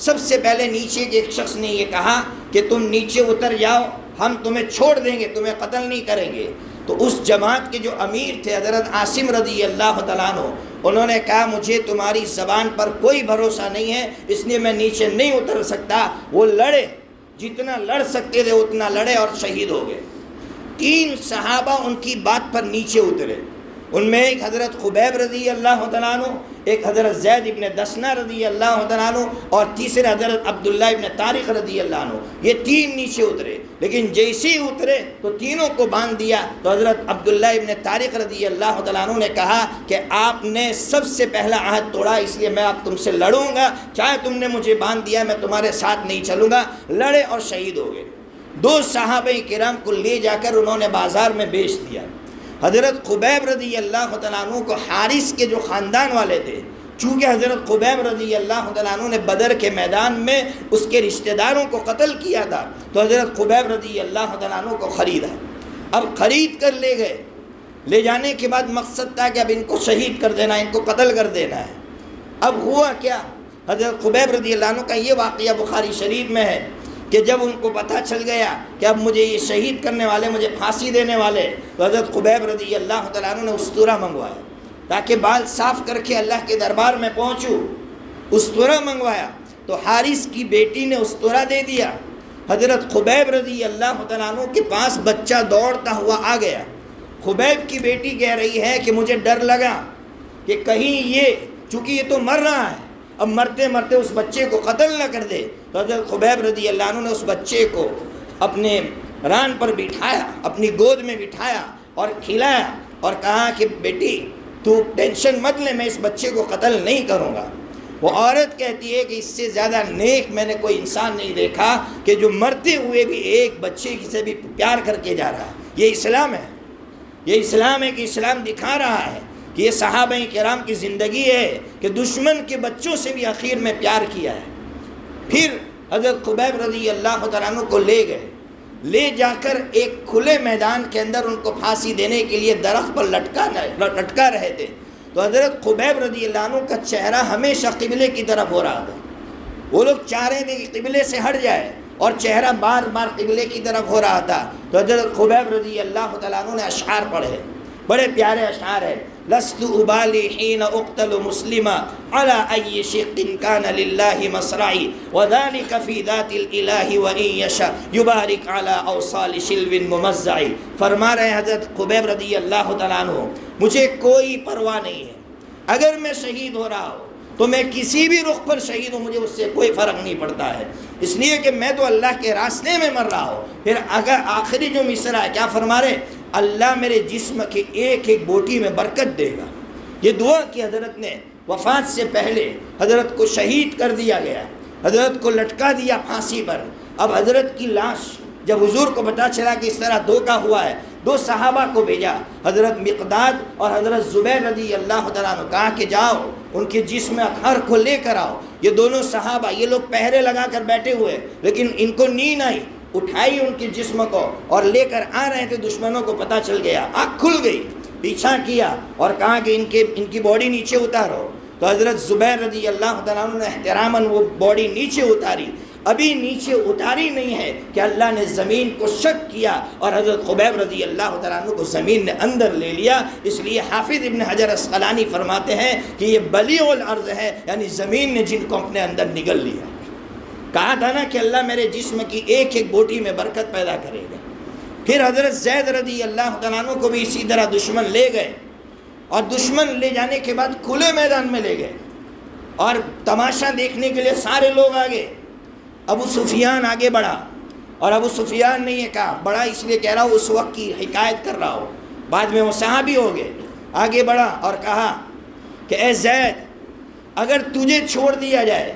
سب سے پہلے نیچے کے ایک شخص نے یہ کہا کہ تم نیچے اتر جاؤ، ہم تمہیں چھوڑ دیں گے، تمہیں قتل نہیں کریں گے۔ تو اس جماعت کے جو امیر تھے حضرت عاصم رضی اللہ تعالیٰ عنہ، انہوں نے کہا مجھے تمہاری زبان پر کوئی بھروسہ نہیں ہے، اس لیے میں نیچے نہیں اتر سکتا۔ وہ لڑے، جتنا لڑ سکتے تھے اتنا لڑے اور شہید ہو گئے۔ 3 صحابہ ان کی بات پر نیچے اترے، ان میں ایک حضرت خبیب رضی اللہ تعالیٰ عنہ، ایک حضرت زید ابن دسنہ رضی اللہ تعالیٰ عنہ، اور تیسرے حضرت عبداللہ ابن طارق رضی اللہ عنہ۔ یہ 3 نیچے اترے، لیکن جیسے ہی اترے تو تینوں کو باندھ دیا۔ تو حضرت عبداللہ ابن طارق رضی اللہ تعالیٰ عنہ نے کہا کہ آپ نے سب سے پہلا عہد توڑا، اس لیے میں اب تم سے لڑوں گا، چاہے تم نے مجھے باندھ دیا میں تمہارے ساتھ نہیں چلوں گا۔ لڑے اور شہید ہو گئے۔ 2 صحابہ کرام کو لے جا کر انہوں نے بازار میں بیچ دیا۔ حضرت خبیب رضی اللہ تعالیٰ عنہ کو حارث کے جو خاندان والے تھے، چونکہ حضرت خبیب رضی اللہ تعالیٰ عنہ نے بدر کے میدان میں اس کے رشتہ داروں کو قتل کیا تھا، تو حضرت خبیب رضی اللہ تعالیٰ عنہ کو خریدا۔ اب خرید کر لے گئے، لے جانے کے بعد مقصد تھا کہ اب ان کو شہید کر دینا، ان کو قتل کر دینا ہے۔ اب ہوا کیا؟ حضرت خبیب رضی اللہ عنہ کا یہ واقعہ بخاری شریف میں ہے کہ جب ان کو پتہ چل گیا کہ اب مجھے یہ شہید کرنے والے، مجھے پھانسی دینے والے، تو حضرت خبیب رضی اللہ تعالیٰ عنہ نے استورا منگوایا تاکہ بال صاف کر کے اللہ کے دربار میں پہنچوں۔ استورا منگوایا تو حارث کی بیٹی نے استورا دے دیا۔ حضرت خبیب رضی اللہ تعالیٰ عنہ کے پاس بچہ دوڑتا ہوا آ گیا۔ خبیب کی بیٹی کہہ رہی ہے کہ مجھے ڈر لگا کہ کہیں یہ، چونکہ یہ تو مر رہا ہے، اب مرتے مرتے اس بچے کو قتل نہ کر دے۔ تو حضرت خبیب رضی اللہ عنہ نے اس بچے کو اپنے ران پر بٹھایا، اپنی گود میں بٹھایا اور کھلایا اور کہا کہ بیٹی تو ٹینشن مت لے، میں اس بچے کو قتل نہیں کروں گا۔ وہ عورت کہتی ہے کہ اس سے زیادہ نیک میں نے کوئی انسان نہیں دیکھا کہ جو مرتے ہوئے بھی ایک بچے سے بھی پیار کر کے جا رہا ہے۔ یہ اسلام ہے، یہ اسلام ہے کہ اسلام دکھا رہا ہے کہ یہ صحابہ کرام کی زندگی ہے کہ دشمن کے بچوں سے بھی آخر میں پیار کیا ہے۔ پھر حضرت خبیب رضی اللہ تعالیٰ عنہ کو لے گئے، لے جا کر ایک کھلے میدان کے اندر ان کو پھانسی دینے کے لیے درخت پر لٹکا رہے تھے۔ تو حضرت خبیب رضی اللہ عنہ کا چہرہ ہمیشہ قبلے کی طرف ہو رہا تھا۔ وہ لوگ چاہ رہے تھے کہ قبلے سے ہٹ جائے اور چہرہ بار بار قبلے کی طرف ہو رہا تھا۔ تو حضرت خبیب رضی اللہ تعالیٰ عنہ نے اشعار پڑھے، بڑے پیارے اشعار ہیں۔ لست ابالی حین اقتل مسلما علی ای شق کان للہ مصرعی وذلک فی ذات الالہ وان یشاء یبارک علی اوصال شلو ممزعی۔ فرما رہے ہیں حضرت خبیب رضی اللہ تعالیٰ عنہ، مجھے کوئی پرواہ نہیں ہے، اگر میں شہید ہو رہا ہوں تو میں کسی بھی رخ پر شہید ہوں، مجھے اس سے کوئی فرق نہیں پڑتا ہے، اس لیے کہ میں تو اللہ کے راستے میں مر رہا ہوں۔ پھر اگر آخری جو مصرع ہے کیا فرما رہے؟ اللہ میرے جسم کے ایک ایک بوٹی میں برکت دے گا۔ یہ دعا کی حضرت نے وفات سے پہلے حضرت کو شہید کر دیا گیا، حضرت کو لٹکا دیا پھانسی پر۔ اب حضرت کی لاش جب حضور کو پتہ چلا کہ اس طرح دھوکہ ہوا ہے، دو صحابہ کو بھیجا، حضرت مقداد اور حضرت زبیر رضی اللہ تعالیٰ عنہ، کہا کہ جاؤ ان کے جسم اطہر کو لے کر آؤ۔ یہ دونوں صحابہ، یہ لوگ پہرے لگا کر بیٹھے ہوئے، لیکن ان کو نیند آئی، اٹھائی ان کے جسم کو اور لے کر آ رہے تھے۔ دشمنوں کو پتہ چل گیا، آنکھ کھل گئی، پیچھا کیا اور کہا کہ ان کی باڈی نیچے اتارو۔ تو حضرت زبیر رضی اللہ تعالیٰ عنہ نے احتراماً وہ باڈی نیچے اتاری۔ ابھی نیچے اتاری نہیں ہے کہ اللہ نے زمین کو شک کیا اور حضرت خبیب رضی اللہ تعالیٰ عنہ کو زمین نے اندر لے لیا۔ اس لیے حافظ ابن حجر عسقلانی فرماتے ہیں کہ یہ بلیغ الارض ہے، یعنی زمین نے جن کو اپنے اندر نگل لیا۔ کہا تھا نا کہ اللہ میرے جسم کی ایک ایک بوٹی میں برکت پیدا کرے گا۔ پھر حضرت زید رضی اللہ تعالیٰ عنہ کو بھی اسی طرح دشمن لے گئے، اور دشمن لے جانے کے بعد کھلے میدان میں لے گئے اور تماشا دیکھنے کے لیے سارے لوگ آگے۔ ابو سفیان آگے بڑھا، اور ابو سفیان نے یہ کہا، بڑا اس لیے کہہ رہا ہوں اس وقت کی حکایت کر رہا ہوں، بعد میں وہ صحابی ہو گئے، آگے بڑھا اور کہا کہ اے زید، اگر تجھے چھوڑ دیا جائے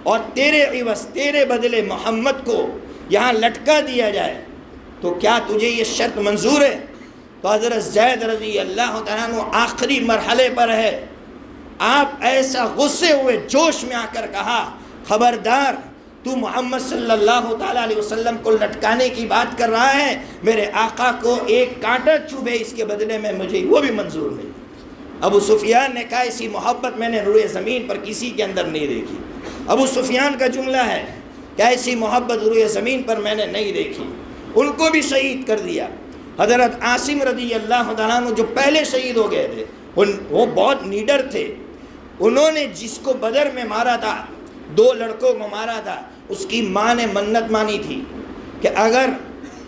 اور تیرے عوض، تیرے بدلے محمد کو یہاں لٹکا دیا جائے تو کیا تجھے یہ شرط منظور ہے؟ تو حضرت زید رضی اللہ تعالیٰ عنہ آخری مرحلے پر ہے، آپ ایسا غصے ہوئے، جوش میں آ کر کہا، خبردار، تو محمد صلی اللہ تعالیٰ علیہ وسلم کو لٹکانے کی بات کر رہا ہے، میرے آقا کو ایک کانٹا چوبے اس کے بدلے میں مجھے وہ بھی منظور نہیں۔ ابو سفیان نے کہا ایسی محبت میں نے روئے زمین پر کسی کے اندر نہیں دیکھی۔ ابو سفیان کا جملہ ہے کہ ایسی محبت روئے زمین پر میں نے نہیں دیکھی۔ ان کو بھی شہید کر دیا۔ حضرت عاصم رضی اللہ تعالیٰ عنہ جو پہلے شہید ہو گئے تھے، وہ بہت نیڈر تھے، انہوں نے جس کو بدر میں مارا تھا، 2 لڑکوں کو مارا تھا، اس کی ماں نے منت مانی تھی کہ اگر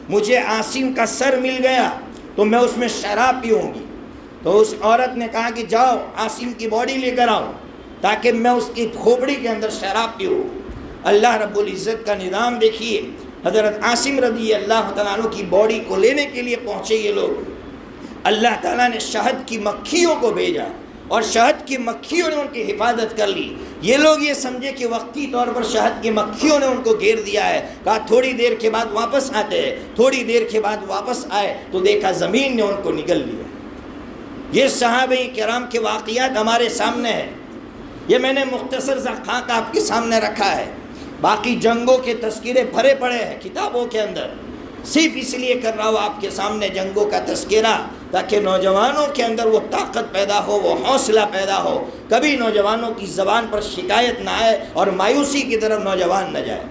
مجھے عاصم کا سر مل گیا تو میں اس میں شراب پیوں گی۔ تو اس عورت نے کہا کہ جاؤ عاصم کی باڈی لے کر آؤ تاکہ میں اس کی کھوپڑی کے اندر شراب پیوں۔ اللہ رب العزت کا نظام دیکھیے، حضرت عاصم رضی اللہ تعالیٰ عنہ کی باڈی کو لینے کے لیے پہنچے یہ لوگ، اللہ تعالیٰ نے شہد کی مکھیوں کو بھیجا اور شہد کی مکھیوں نے ان کی حفاظت کر لی۔ یہ لوگ یہ سمجھے کہ وقتی طور پر شہد کی مکھیوں نے ان کو گھیر دیا ہے، کہا تھوڑی دیر کے بعد واپس آتے ہیں۔ تھوڑی دیر کے بعد واپس آئے تو دیکھا زمین نے ان کو نگل لیا۔ یہ صحابہ کرام کے واقعات ہمارے سامنے ہیں، یہ میں نے مختصر سا خاکہ آپ کے سامنے رکھا ہے، باقی جنگوں کے تذکرے بھرے پڑے ہیں کتابوں کے اندر۔ صرف اس لیے کر رہا ہوں آپ کے سامنے جنگوں کا تذکرہ تاکہ نوجوانوں کے اندر وہ طاقت پیدا ہو، وہ حوصلہ پیدا ہو، کبھی نوجوانوں کی زبان پر شکایت نہ آئے اور مایوسی کی طرف نوجوان نہ جائے۔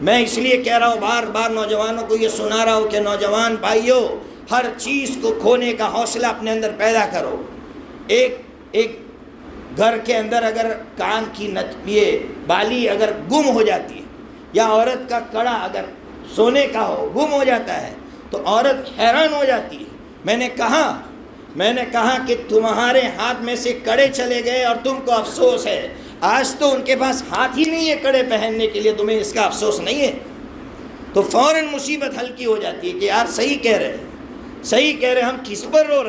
میں اس لیے کہہ رہا ہوں، بار بار نوجوانوں کو یہ سنا رہا ہوں کہ نوجوان بھائیوں، ہر چیز کو کھونے کا حوصلہ اپنے اندر پیدا کرو۔ ایک گھر کے اندر اگر کان کی یہ بالی اگر گم ہو جاتی ہے، یا عورت کا کڑا اگر سونے کا ہو گم ہو جاتا ہے تو عورت حیران ہو جاتی ہے۔ میں نے کہا کہ تمہارے ہاتھ میں سے کڑے چلے گئے اور تم کو افسوس ہے، آج تو ان کے پاس ہاتھ ہی نہیں ہے کڑے پہننے کے لیے، تمہیں اس کا افسوس نہیں ہے؟ تو فوراً مصیبت ہلکی ہو جاتی ہے کہ یار صحیح کہہ رہے، ہم کس پر رو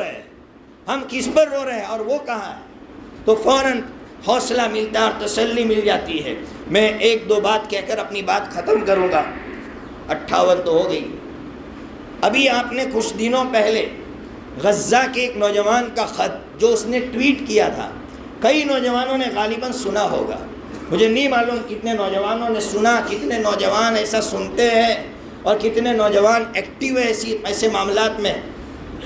رہے ہیں اور وہ کہاں ہے؟ تو فوراً حوصلہ ملتا ہے اور تسلی مل جاتی ہے۔ میں ایک دو بات کہہ کر اپنی بات ختم کروں گا، 58 تو ہو گئی۔ ابھی آپ نے کچھ دنوں پہلے غزہ کے ایک نوجوان کا خط جو اس نے ٹویٹ کیا تھا، کئی نوجوانوں نے غالباً سنا ہوگا، مجھے نہیں معلوم کتنے نوجوانوں نے سنا، کتنے نوجوان ایسا سنتے ہیں اور کتنے نوجوان ایکٹیو ہے ایسے معاملات میں۔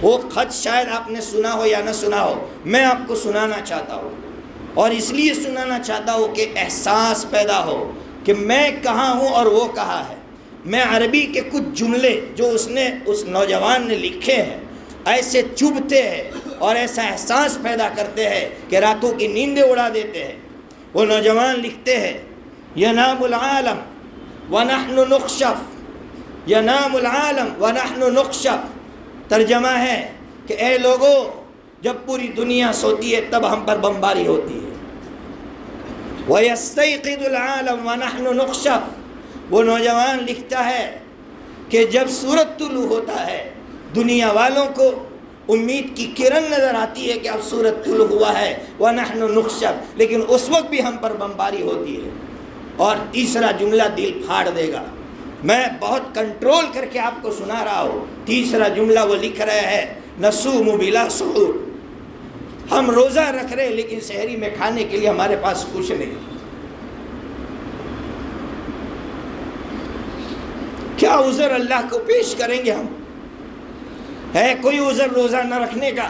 وہ خط شاید آپ نے سنا ہو یا نہ سنا ہو، میں آپ کو سنانا چاہتا ہوں، اور اس لیے سنانا چاہتا ہوں کہ احساس پیدا ہو کہ میں کہاں ہوں اور وہ کہاں ہے۔ میں عربی کے کچھ جملے جو اس نوجوان نے لکھے ہیں ایسے چبھتے ہیں اور ایسا احساس پیدا کرتے ہیں کہ راتوں کی نیندیں اڑا دیتے ہیں۔ وہ نوجوان لکھتے ہیں، ینام العالم ونحن نخشف، ینام العالم ونحن نخشف۔ ترجمہ ہے کہ اے لوگوں، جب پوری دنیا سوتی ہے تب ہم پر بمباری ہوتی ہے۔ وَيَسْتَيْقِظُ الْعَالَمُ وَنَحْنُ نُخْشَفُ۔ وہ نوجوان لکھتا ہے کہ جب سورج طلوع ہوتا ہے دنیا والوں کو امید کی کرن نظر آتی ہے کہ اب سورج طلوع ہوا ہے، وَنَحْنُ نُخْشَفُ، لیکن اس وقت بھی ہم پر بمباری ہوتی ہے۔ اور تیسرا جملہ دل پھاڑ دے گا، میں بہت کنٹرول کر کے آپ کو سنا رہا ہوں۔ تیسرا جملہ وہ لکھ رہے ہیں، نصوم بلا سحور، ہم روزہ رکھ رہے لیکن سحری میں کھانے کے لیے ہمارے پاس کچھ نہیں۔ کیا عذر اللہ کو پیش کریں گے ہم؟ ہے کوئی عذر روزہ نہ رکھنے کا؟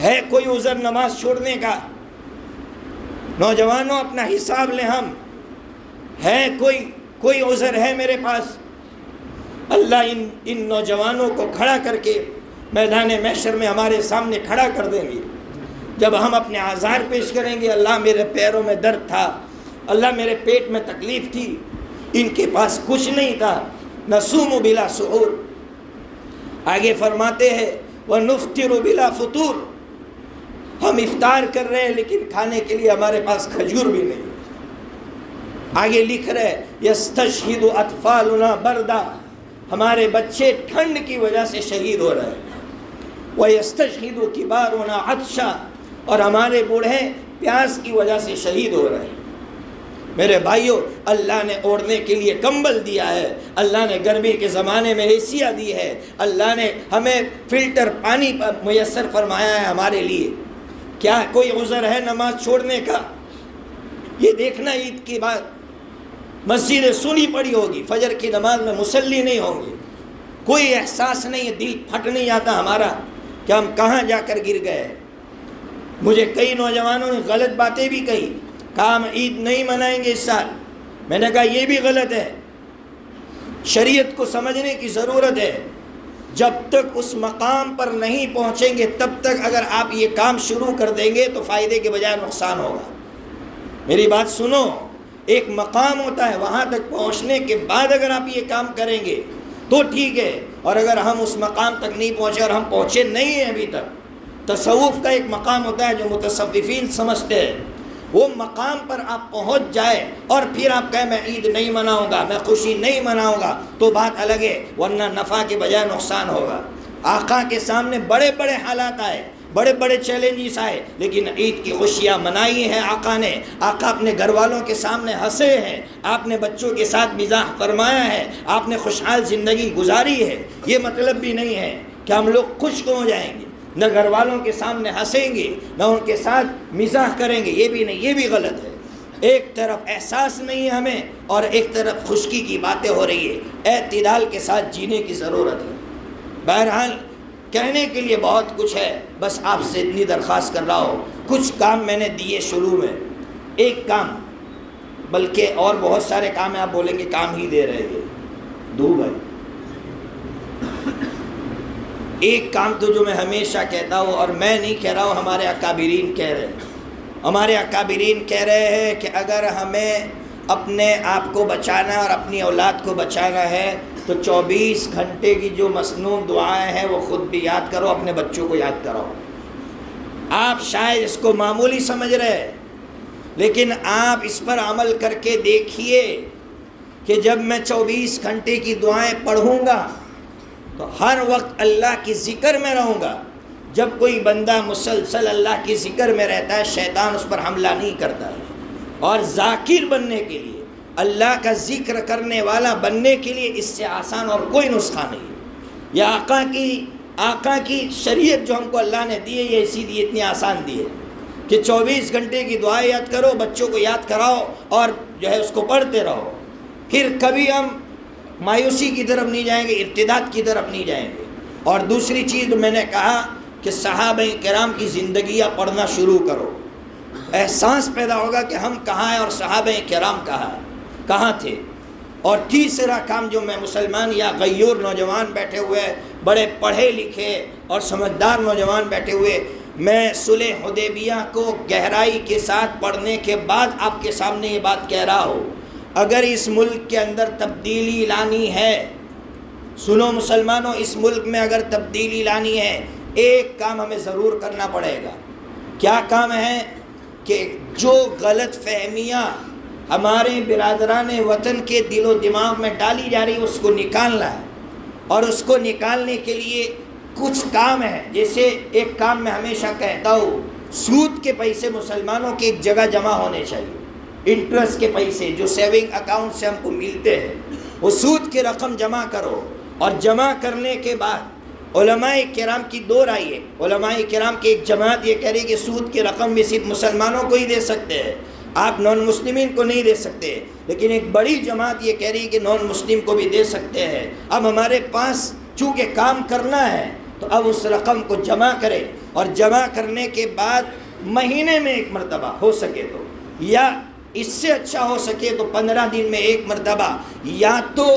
ہے کوئی عذر نماز چھوڑنے کا؟ نوجوانوں اپنا حساب لیں، ہم ہے کوئی عذر ہے میرے پاس؟ اللہ ان نوجوانوں کو کھڑا کر کے میدان محشر میں ہمارے سامنے کھڑا کر دیں گے۔ جب ہم اپنے آزار پیش کریں گے، اللہ میرے پیروں میں درد تھا، اللہ میرے پیٹ میں تکلیف تھی، ان کے پاس کچھ نہیں تھا، نصوم بلا سحور۔ آگے فرماتے ہیں وَنُفْتِرُ بلا فطور، ہم افطار کر رہے ہیں لیکن کھانے کے لیے ہمارے پاس کھجور بھی نہیں۔ آگے لکھ رہے یستشہد اطفالنا بردا، ہمارے بچے ٹھنڈ کی وجہ سے شہید ہو رہے ہیں۔ وَيَسْتَشْهِدُ كِبَارُنَا عَطْشًا، اور ہمارے بوڑھے پیاس کی وجہ سے شہید ہو رہے ہیں۔ میرے بھائیوں، اللہ نے اوڑھنے کے لیے کمبل دیا ہے، اللہ نے گرمی کے زمانے میں ایسیاں دی ہے، اللہ نے ہمیں فلٹر پانی میسر فرمایا ہے ہمارے لیے۔ کیا کوئی عذر ہے نماز چھوڑنے کا؟ یہ دیکھنا عید کے بعد مسجدیں سنی پڑی ہوگی، فجر کی نماز میں مصلی نہیں ہوں گے، کوئی احساس نہیں ہے، دل پھٹ نہیں آتا ہمارا کہ ہم کہاں جا کر گر گئے۔ مجھے کئی نوجوانوں نے غلط باتیں بھی کہی، کہا ہم عید نہیں منائیں گے اس سال۔ میں نے کہا یہ بھی غلط ہے، شریعت کو سمجھنے کی ضرورت ہے۔ جب تک اس مقام پر نہیں پہنچیں گے تب تک اگر آپ یہ کام شروع کر دیں گے تو فائدے کے بجائے نقصان ہوگا۔ میری بات سنو، ایک مقام ہوتا ہے، وہاں تک پہنچنے کے بعد اگر آپ یہ کام کریں گے تو ٹھیک ہے، اور اگر ہم اس مقام تک نہیں پہنچے اور ہم پہنچے نہیں ہیں ابھی تک، تصوف کا ایک مقام ہوتا ہے جو متصوفین سمجھتے ہیں، وہ مقام پر آپ پہنچ جائے اور پھر آپ کہیں میں عید نہیں مناؤں گا، میں خوشی نہیں مناؤں گا، تو بات الگ ہے، ورنہ نفع کے بجائے نقصان ہوگا۔ آقا کے سامنے بڑے بڑے حالات آئے، بڑے بڑے چیلنجز آئے، لیکن عید کی خوشیاں منائی ہیں آقا نے۔ آقا اپنے گھر والوں کے سامنے ہنسے ہیں، آپ نے بچوں کے ساتھ مزاح فرمایا ہے، آپ نے خوشحال زندگی گزاری ہے۔ یہ مطلب بھی نہیں ہے کہ ہم لوگ خوش ہو جائیں گے، نہ گھر والوں کے سامنے ہنسیں گے، نہ ان کے ساتھ مزاح کریں گے، یہ بھی نہیں، یہ بھی غلط ہے۔ ایک طرف احساس نہیں ہے ہمیں اور ایک طرف خشکی کی باتیں ہو رہی ہے۔ اعتدال کے ساتھ جینے کی ضرورت ہے۔ بہرحال کہنے کے لیے بہت کچھ ہے، بس آپ سے اتنی درخواست کر رہا ہوں، کچھ کام میں نے دیے شروع میں، ایک کام بلکہ اور بہت سارے کام ہیں، آپ بولیں گے کام ہی دے رہے ہیں دو بھائی۔ ایک کام تو جو میں ہمیشہ کہتا ہوں، اور میں نہیں کہہ رہا ہوں، ہمارے اکابرین کہہ رہے ہیں، ہمارے اکابرین کہہ رہے ہیں کہ اگر ہمیں اپنے آپ کو بچانا ہے اور اپنی اولاد کو بچانا ہے تو 24 گھنٹے کی جو مسنون دعائیں ہیں وہ خود بھی یاد کرو، اپنے بچوں کو یاد کراؤ۔ آپ شاید اس کو معمولی سمجھ رہے ہیں، لیکن آپ اس پر عمل کر کے دیکھیے کہ جب میں 24 گھنٹے کی دعائیں پڑھوں گا تو ہر وقت اللہ کی ذکر میں رہوں گا۔ جب کوئی بندہ مسلسل اللہ کی ذکر میں رہتا ہے، شیطان اس پر حملہ نہیں کرتا ہے۔ اور ذاکر بننے کے لیے، اللہ کا ذکر کرنے والا بننے کے لیے اس سے آسان اور کوئی نسخہ نہیں ہے۔ یہ آقا کی شریعت جو ہم کو اللہ نے دی ہے، یہ اسی لیے اتنی آسان دی ہے کہ 24 گھنٹے کی دعائیں یاد کرو، بچوں کو یاد کراؤ اور جو ہے اس کو پڑھتے رہو۔ پھر کبھی ہم مایوسی کی طرف نہیں جائیں گے، ارتداد کی طرف نہیں جائیں گے۔ اور دوسری چیز میں نے کہا کہ صحابہ کرام کی زندگیاں پڑھنا شروع کرو، احساس پیدا ہوگا کہ ہم کہاں ہیں اور صحابہ کرام کہاں تھے۔ اور تیسرا کام جو میں مسلمان یا غیور نوجوان بیٹھے ہوئے، بڑے پڑھے لکھے اور سمجھدار نوجوان بیٹھے ہوئے، میں صلح حدیبیہ کو گہرائی کے ساتھ پڑھنے کے بعد آپ کے سامنے یہ بات کہہ رہا ہوں، اگر اس ملک کے اندر تبدیلی لانی ہے، سنو مسلمانوں، اس ملک میں اگر تبدیلی لانی ہے، ایک کام ہمیں ضرور کرنا پڑے گا۔ کیا کام ہے؟ کہ جو غلط فہمیاں ہمارے برادران وطن کے دل و دماغ میں ڈالی جا رہی ہے اس کو نکالنا ہے۔ اور اس کو نکالنے کے لیے کچھ کام ہے، جیسے ایک کام میں ہمیشہ کہتا ہوں، سود کے پیسے مسلمانوں کی ایک جگہ جمع ہونے چاہیے، انٹرسٹ کے پیسے جو سیونگ اکاؤنٹ سے ہم کو ملتے ہیں، وہ سود کی رقم جمع کرو۔ اور جمع کرنے کے بعد علماء کرام کی دو رائے ہے۔ علماء کرام کی ایک جماعت یہ کہہ رہی ہے کہ سود کی رقم بھی صرف مسلمانوں کو ہی دے سکتے ہیں، آپ نان مسلمین کو نہیں دے سکتے۔ لیکن ایک بڑی جماعت یہ کہہ رہی ہے کہ نان مسلم کو بھی دے سکتے ہیں۔ اب ہمارے پاس چونکہ کام کرنا ہے تو اب اس رقم کو جمع کرے، اور جمع کرنے کے بعد مہینے میں ایک مرتبہ ہو سکے تو، یا اس سے اچھا ہو سکے تو 15 دن میں ایک مرتبہ، یا تو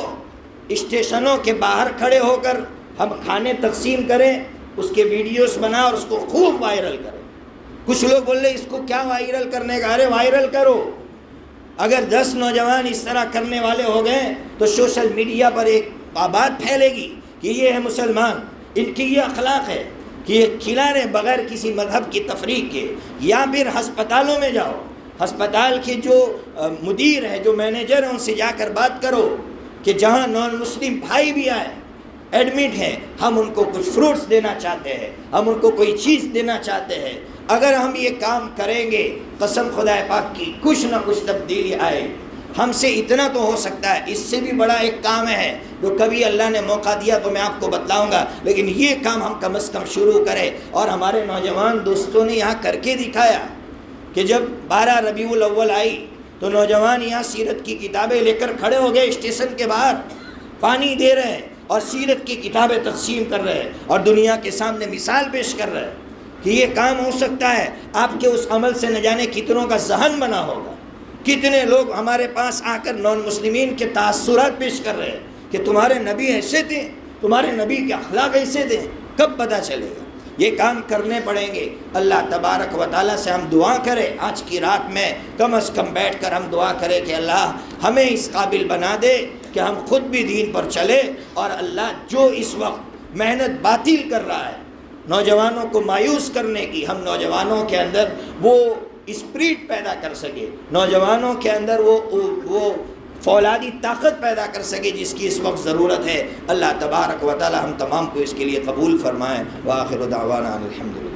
اسٹیشنوں کے باہر کھڑے ہو کر ہم کھانے تقسیم کریں، اس کے ویڈیوز بنا اور اس کو خوب وائرل کریں۔ کچھ لوگ بول رہے اس کو کیا وائرل کرنے کا؟ ارے وائرل کرو۔ اگر 10 نوجوان اس طرح کرنے والے ہو گئے تو سوشل میڈیا پر ایک بات پھیلے گی کہ یہ ہے مسلمان، ان کی یہ اخلاق ہے کہ یہ کھلا رہے بغیر کسی مذہب کی تفریق کے۔ یا پھر ہسپتالوں میں جاؤ، ہسپتال کے جو مدیر ہے، جو مینیجر ہیں، ان سے جا کر بات کرو کہ جہاں نان مسلم بھائی بھی آئے، ایڈمٹ ہیں، ہم ان کو کچھ فروٹس دینا چاہتے ہیں، ہم ان کو کوئی چیز دینا چاہتے ہیں۔ اگر ہم یہ کام کریں گے، قسم خدا پاک کی کچھ نہ کچھ تبدیلی آئے۔ ہم سے اتنا تو ہو سکتا ہے، اس سے بھی بڑا ایک کام ہے جو کبھی اللہ نے موقع دیا تو میں آپ کو بتلاؤں گا، لیکن یہ کام ہم کم از کم شروع کریں۔ اور ہمارے نوجوان دوستوں نے یہاں کر کے دکھایا کہ جب 12 ربیع الاول آئی تو نوجوان یہاں سیرت کی کتابیں لے کر کھڑے ہو گئے، اسٹیشن کے باہر پانی دے رہے ہیں اور سیرت کی کتابیں تقسیم کر رہے ہیں اور دنیا کے سامنے مثال پیش کر رہے ہیں کہ یہ کام ہو سکتا ہے۔ آپ کے اس عمل سے نہ جانے کتنوں کا ذہن بنا ہوگا، کتنے لوگ ہمارے پاس آ کر نان مسلمین کے تاثرات پیش کر رہے ہیں کہ تمہارے نبی ایسے تھے، تمہارے نبی کے اخلاق ایسے تھے۔ کب پتہ چلے گا؟ یہ کام کرنے پڑیں گے۔ اللہ تبارک و تعالیٰ سے ہم دعا کریں، آج کی رات میں کم از کم بیٹھ کر ہم دعا کریں کہ اللہ ہمیں اس قابل بنا دے کہ ہم خود بھی دین پر چلے، اور اللہ جو اس وقت محنت باطل کر رہا ہے نوجوانوں کو مایوس کرنے کی، ہم نوجوانوں کے اندر وہ اسپرٹ پیدا کر سکے، نوجوانوں کے اندر وہ فولادی طاقت پیدا کر سکے جس کی اس وقت ضرورت ہے۔ اللہ تبارک و تعالی ہم تمام کو اس کے لیے قبول فرمائے۔ وآخر دعوانا الحمدللہ۔